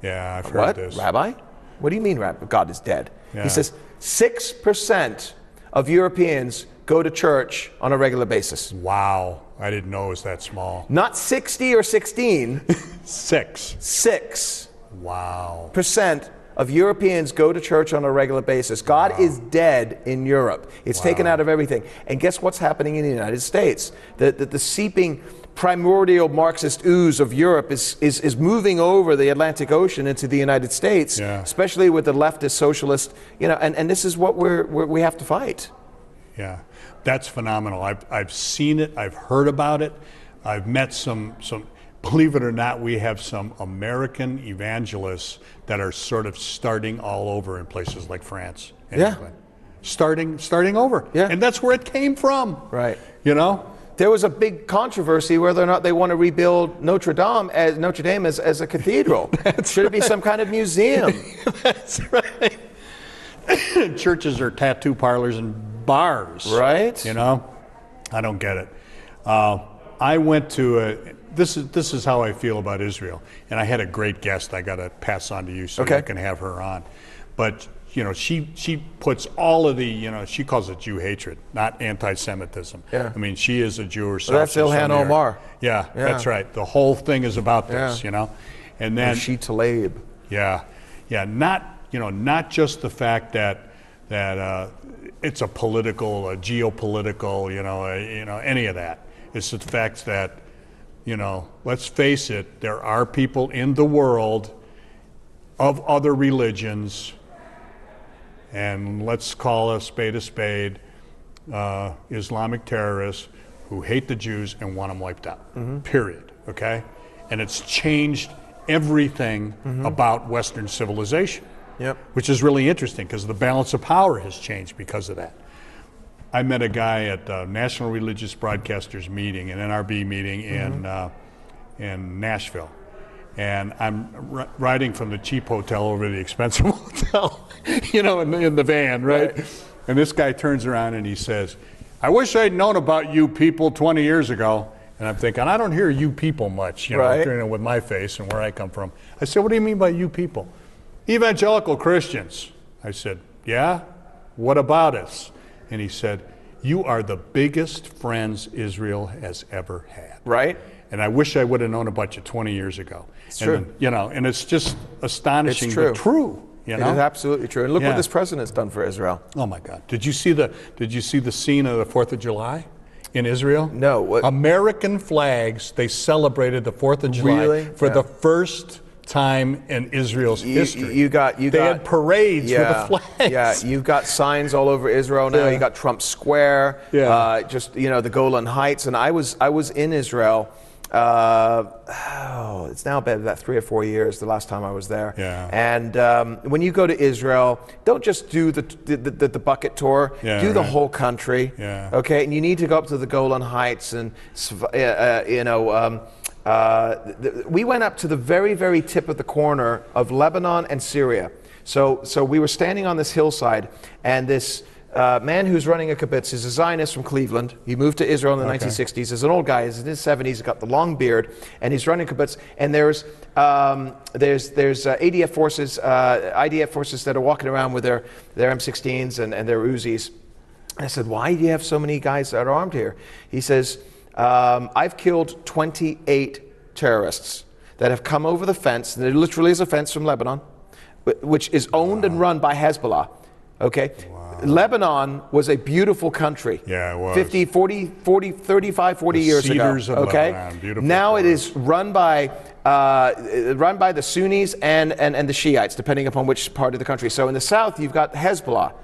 I've heard this. Rabbi? What do you mean God is dead? He says 6% of Europeans go to church on a regular basis. Wow. I didn't know it was that small. Not 60 or 16. 6. 6. Wow. Percent of Europeans go to church on a regular basis. God is dead in Europe. It's taken out of everything. And guess what's happening in the United States? The seeping primordial Marxist ooze of Europe is moving over the Atlantic Ocean into the United States, especially with the leftist socialist, and this is what we have to fight. Yeah, that's phenomenal. I've seen it, I've heard about it, I've met some, believe it or not, we have some American evangelists that are sort of starting all over in places like France and England. Starting over. Yeah. And that's where it came from. Right. There was a big controversy whether or not they want to rebuild Notre Dame as a cathedral. Should it be some kind of museum? That's right. Churches are tattoo parlors and bars. Right. I don't get it. I went to this is how I feel about Israel, and I had a great guest I got to pass on to you so you can have her on. But she puts all of the she calls it Jew hatred, not anti-Semitism. I mean, she is a Jew herself. Well, that's Ilhan Omar. Yeah, that's right. The whole thing is about this, and then she Tlaib. Not just the fact that it's a geopolitical, any of that. It's the fact that, let's face it, there are people in the world of other religions, and let's call a spade, Islamic terrorists who hate the Jews and want them wiped out, period, okay? And it's changed everything about Western civilization, which is really interesting because the balance of power has changed because of that. I met a guy at the National Religious Broadcasters meeting, an NRB meeting in Nashville. And I'm riding from the cheap hotel over to the expensive hotel, in the van, right? And this guy turns around and he says, I wish I'd known about you people 20 years ago. And I'm thinking, I don't hear you people much, with my face and where I come from. I said, what do you mean by you people? Evangelical Christians. I said, yeah? What about us? And he said, you are the biggest friends Israel has ever had. Right. And I wish I would have known about you 20 years ago. It's true. And it's just astonishing, it's true. But true. It is absolutely true. And look what this president's done for Israel. Oh my God. Did you see the scene of the 4th of July in Israel? No. What? American flags, they celebrated the 4th of July for the first time in Israel's history. They had parades with the flags. Yeah, you've got signs all over Israel now. You got Trump Square, the Golan Heights. And I was in Israel. It's now been about 3 or 4 years the last time I was there. Yeah. And when you go to Israel, don't just do the bucket tour. Do the whole country. Yeah. Okay, and you need to go up to the Golan Heights and we went up to the very, very tip of the corner of Lebanon and Syria. So we were standing on this hillside, and this man who's running a kibbutz is a Zionist from Cleveland. He moved to Israel in the 1960s. He's an old guy. He's in his 70s. He's got the long beard, and he's running a kibbutz. And there's IDF forces that are walking around with their M16s and their Uzis. And I said, why do you have so many guys that are armed here? He says, I've killed 28 terrorists that have come over the fence. There literally is a fence from Lebanon, which is owned and run by Hezbollah. Okay? Wow. Lebanon was a beautiful country. Yeah, it was. 35, 40 years ago. Cedars of Lebanon. Beautiful. Now it is run by the Sunnis and the Shiites, depending upon which part of the country. So in the south, you've got Hezbollah,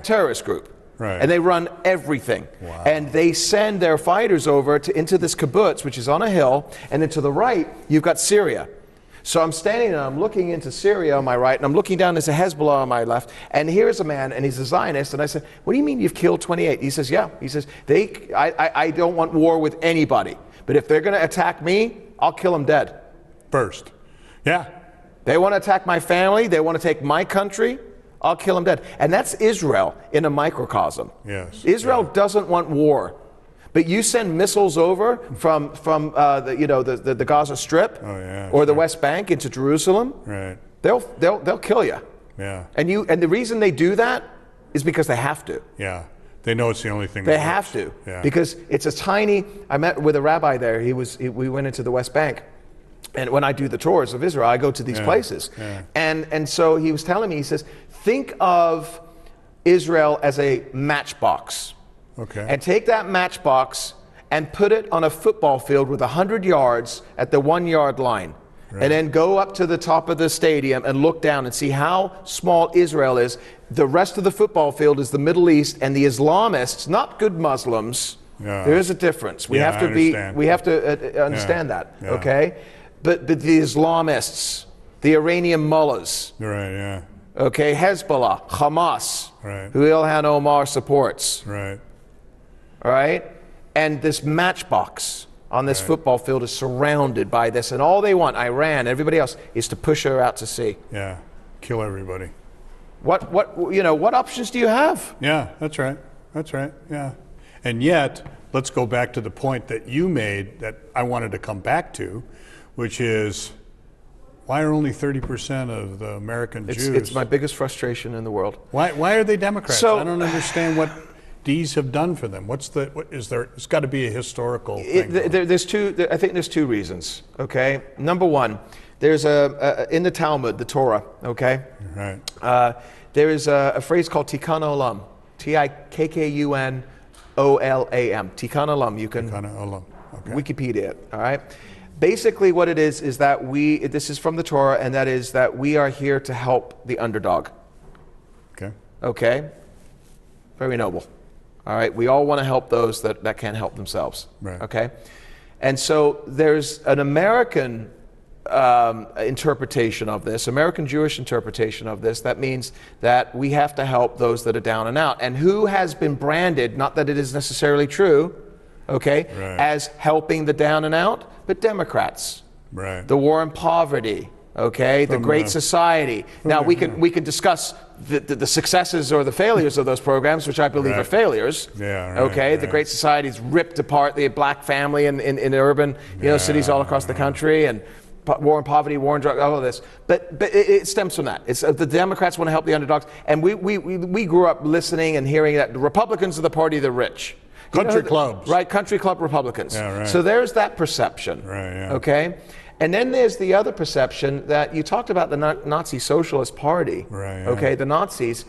terrorist group. Right. And they run everything. Wow. And they send their fighters over into this kibbutz, which is on a hill, and then to the right, you've got Syria. So I'm standing there, I'm looking into Syria on my right, and I'm looking down into Hezbollah on my left, and here's a man, and he's a Zionist, and I said, what do you mean you've killed 28? He says, yeah. He says, I don't want war with anybody, but if they're going to attack me, I'll kill them dead. First. Yeah. They want to attack my family, they want to take my country, I'll kill them dead. And that's Israel in a microcosm. Yes. Israel doesn't want war. But you send missiles over from the Gaza Strip or the West Bank into Jerusalem, they'll kill you. Yeah. And the reason they do that is because they have to. Yeah. They know it's the only thing they have to. Yeah. Because it's a tiny. I met with a rabbi there. We went into the West Bank, And when I do the tours of Israel, I go to these places. Yeah. And so he was telling me, he says, think of Israel as a matchbox. Okay. And take that matchbox and put it on a football field with 100 yards at the 1 yard line. Right. And then go up to the top of the stadium and look down and see how small Israel is. The rest of the football field is the Middle East, and the Islamists, not good Muslims. Yeah. There is a difference. We Yeah, have to I be. understand. We have to understand that. Yeah. Okay. But the Islamists, the Iranian mullahs, Right, yeah. okay, Hezbollah, Hamas, Right. who Ilhan Omar supports, Right. all right? And this matchbox on this football field is surrounded by this, and all they want, Iran, everybody else, is to push her out to sea. Yeah. Kill everybody. What options do you have? Yeah, that's right. That's right. Yeah. And yet, let's go back to the point that you made that I wanted to come back to, which is, why are only 30% of the American Jews? It's my biggest frustration in the world. Why are they Democrats? So- I don't understand what these have done for them. It's got to be a historical thing. I think there's two reasons. Okay, number one, there's in the Talmud, the Torah. Okay, Right. there is a phrase called Tikkun Olam, Tikkunolam, Tikkun Olam. You can Kind of alone. Okay. Wikipedia it. All right. Basically, what it is that this is from the Torah, and that is that we are here to help the underdog. Okay. Okay, very noble. All right, we all want to help those that can't help themselves. Right. Okay, and so there's an American interpretation of this, American Jewish interpretation of this, that means that we have to help those that are down and out. And who has been branded, not that it is necessarily true, okay, Right. as helping the down and out, but Democrats. Right. The war on poverty, okay, the Great Society. Now we can discuss the successes or the failures of those programs, which I believe are Right. failures. Yeah, right, okay, the right. Great Society's ripped apart the black family in urban cities all across the country, and war on poverty, war on drugs, all of this. But it stems from that. It's the Democrats want to help the underdogs, and we grew up listening and hearing that the Republicans are the party of the rich. Country clubs. Right, country club Republicans. Yeah, right. So there's that perception. Right, yeah. Okay? And then there's the other perception that you talked about the Nazi Socialist Party. Right, yeah. Okay, the Nazis.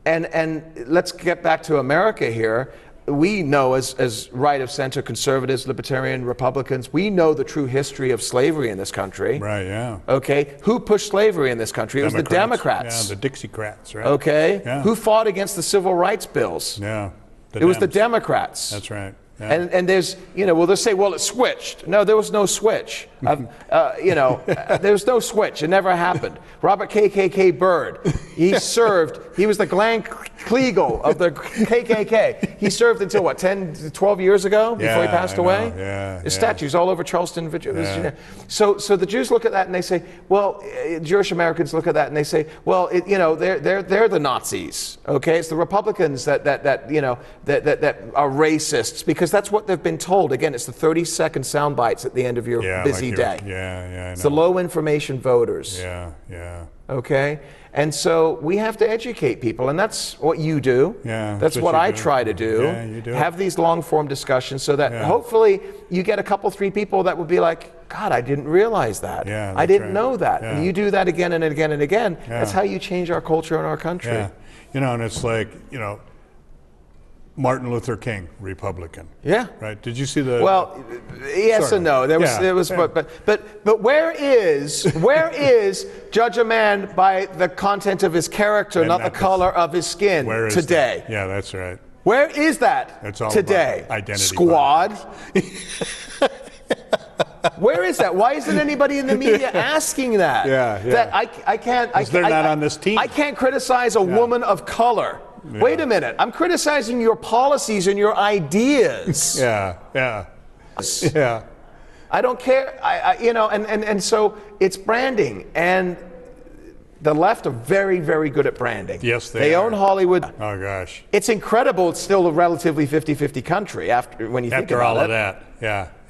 And let's get back to America here. We know as right of center conservatives, libertarian, Republicans, we know the true history of slavery in this country. Right, yeah. Okay? Who pushed slavery in this country? It was the Democrats. Yeah, the Dixiecrats, right? Okay? Yeah. Who fought against the civil rights bills? Yeah. It was the Dems. Democrats. That's right. Yeah. And there's, well, they'll say, well, it switched. No, there was no switch. There was no switch. It never happened. Robert KKK Byrd, he was the Glenn Kliegel of the KKK. He served until, 10, 12 years ago before he passed away? There's statues all over Charleston, Virginia. So the Jews look at that and they say, well, Jewish Americans look at that and they say, well, they're the Nazis, okay? It's the Republicans that are racists, because that's what they've been told. Again, it's the 30-second sound bites at the end of your busy day. Yeah. It's the low information voters. Yeah. Okay? And so we have to educate people, and that's what you do. Yeah, that's what you I do. try to do. Yeah, you do. Have these long-form discussions so that hopefully you get a couple, 3 people that would be like, God, I didn't realize that. Yeah, I that's didn't right. know that. Yeah. And you do that again and again and again. Yeah. That's how you change our culture and our country. Yeah. And it's like, Martin Luther King, Republican. Yeah. Right? Did you see the... Well, yes Sort and no. of. There was, Yeah. but where is judge a man by the content of his character, And not the not the- color of his skin Where is today? that? Yeah, that's right. Where is that It's all today? about identity Squad. Where is that? Why isn't anybody in the media asking that? Yeah. That I can't. They're not on this team. I can't criticize a woman of color. Yeah. Wait a minute. I'm criticizing your policies and your ideas. Yeah. I don't care. And so it's branding, and the left are very, very good at branding. Yes, they are. own Hollywood. Oh, gosh. It's incredible. It's still a relatively 50-50 country when you think After about all it. of that.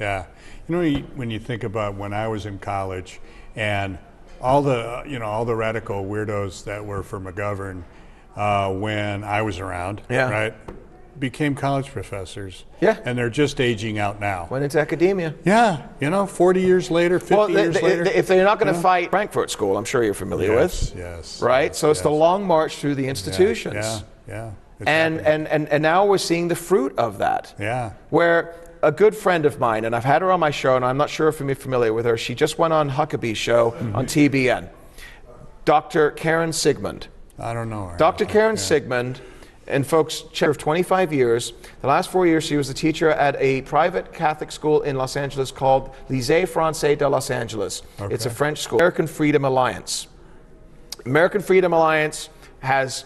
Yeah. When you think about when I was in college and all the radical weirdos that were for McGovern when I was around, Yeah. right? became college professors. Yeah. And they're just aging out now. Went into academia. Yeah, 40 years later, 50 years later. If they're not going to fight Frankfurt School, I'm sure you're familiar with. Yes. Right? So it's the long march through the institutions. Yeah. And now we're seeing the fruit of that. Yeah. Where a good friend of mine, and I've had her on my show, and I'm not sure if you're familiar with her, she just went on Huckabee's show on TBN. Dr. Karen Sigmund. I don't know her. Dr. Karen Sigmund, and folks, check her 25 years. The last 4 years, she was a teacher at a private Catholic school in Los Angeles called Lycée Français de Los Angeles. Okay. It's a French school. American Freedom Alliance. American Freedom Alliance has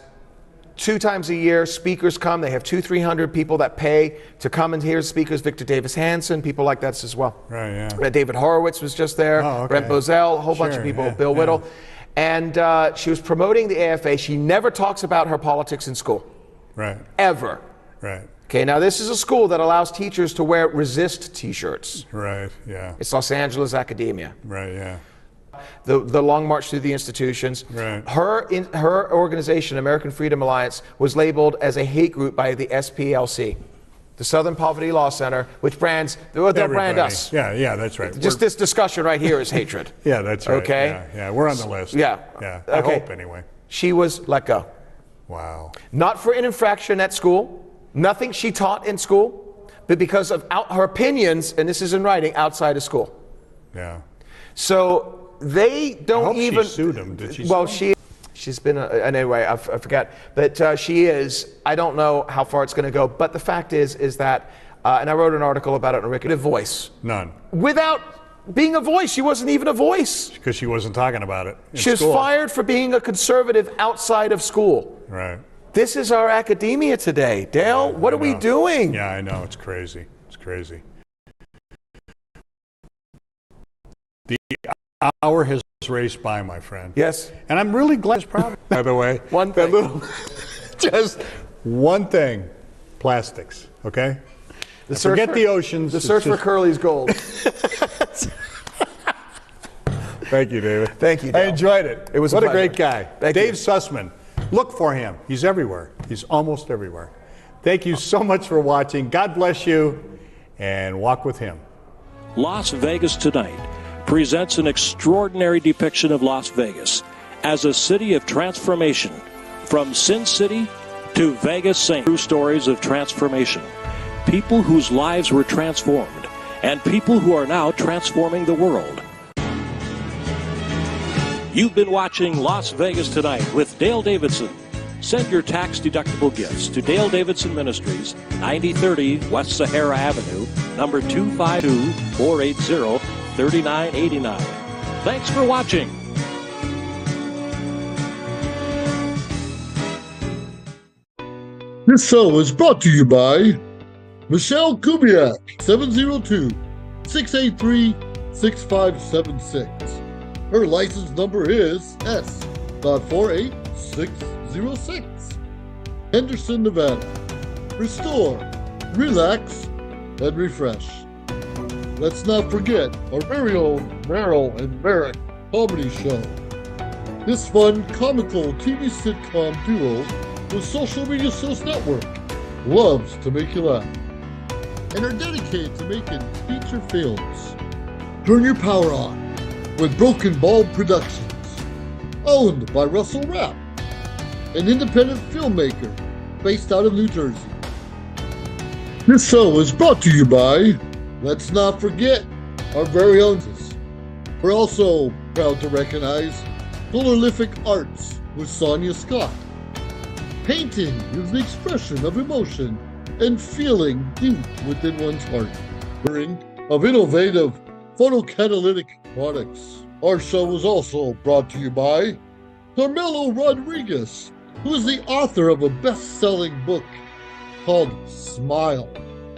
2 times a year, speakers come. They have 200-300 people that pay to come and hear speakers. Victor Davis Hanson, people like that as well. Right, yeah. David Horowitz was just there. Brent Bozell, a whole bunch of people. Bill Whittle. And she was promoting the AFA. She never talks about her politics in school. Right. Ever. Right. Okay, now this is a school that allows teachers to wear resist t-shirts. Right, yeah. It's Los Angeles Academia. Right, yeah. The long march through the institutions. Right. Her organization, American Freedom Alliance, was labeled as a hate group by the SPLC, the Southern Poverty Law Center, which they'll brand us. Yeah, that's right. Just this discussion right here is hatred. Yeah, that's right. Okay? Yeah, we're on the list. Yeah. I hope anyway. She was let go. Wow. Not for an infraction at school, nothing she taught in school, but because of her opinions, and this is in writing, outside of school. Yeah. So they don't I hope even. She sued him. Did she? Well, sue him? she's been anyway. I forget, but she is. I don't know how far it's going to go, but the fact is that, and I wrote an article about it on Rick. A voice. None. Without being a voice, she wasn't even a voice. Because she wasn't talking about it. She was fired for being a conservative outside of school. Right. This is our academia today. Dale, what are we doing? Yeah, I know. It's crazy. It's crazy. The hour has raced by, my friend. Yes. And I'm really glad it's proud. By the way, one thing. Just one thing. Plastics, okay? Forget the oceans. The search for Curly's gold. Thank you, David. Thank you, Dale. I enjoyed it. It was what a a great guy. Dave Sussman. Look for him. He's everywhere. He's almost everywhere. Thank you so much for watching. God bless you, and walk with him. Las Vegas Tonight presents an extraordinary depiction of Las Vegas as a city of transformation. From Sin City to Vegas Saint. True stories of transformation. People whose lives were transformed, and people who are now transforming the world. You've been watching Las Vegas Tonight with Dale Davidson. Send your tax-deductible gifts to Dale Davidson Ministries, 9030 West Sahara Avenue, number 252-480-3989. Thanks for watching. This show is brought to you by Michelle Kubiak, 702-683-6576. Her license number is S.48606. Henderson, Nevada. Restore, relax, and refresh. Let's not forget our very own Meryl and Merrick comedy show. This fun, comical TV sitcom duo with Social Media Source Network loves to make you laugh and are dedicated to making feature films. Turn your power on with Broken Bulb Productions, owned by Russell Rapp, an independent filmmaker based out of New Jersey. This show is brought to you by, let's not forget, our very own. We're also proud to recognize Dolorific Arts with Sonia Scott. Painting is the expression of emotion and feeling deep within one's heart. Of innovative photocatalytic products. Our show is also brought to you by Carmelo Rodriguez, who is the author of a best-selling book called Smile.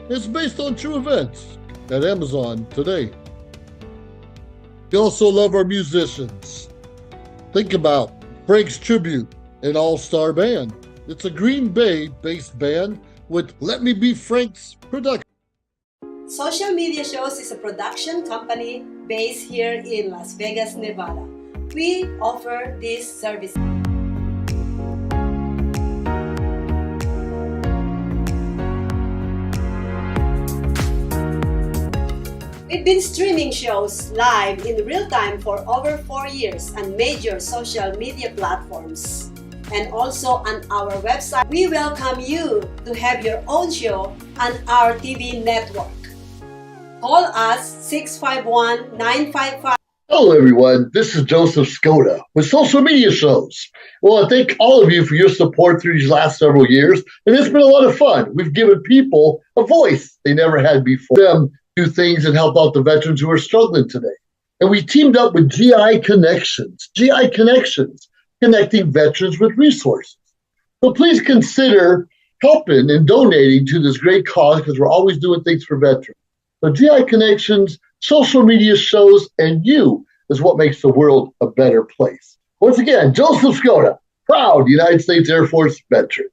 It's based on true events at Amazon today. We also love our musicians. Think about Frank's Tribute, an all-star band. It's a Green Bay-based band with Let Me Be Frank's production. Social Media Shows is a production company based here in Las Vegas, Nevada. We offer this service. We've been streaming shows live in real time for over 4 years on major social media platforms and also on our website. We welcome you to have your own show on our TV network. Call us 651-955. Hello, everyone. This is Joseph Skoda with Social Media Shows. Well, I thank all of you for your support through these last several years, and it's been a lot of fun. We've given people a voice they never had before. Them do things and help out the veterans who are struggling today. And we teamed up with GI Connections. GI Connections, connecting veterans with resources. So please consider helping and donating to this great cause because we're always doing things for veterans. So GI Connections, Social Media Shows, and you is what makes the world a better place. Once again, Joseph Skoda, proud United States Air Force veteran.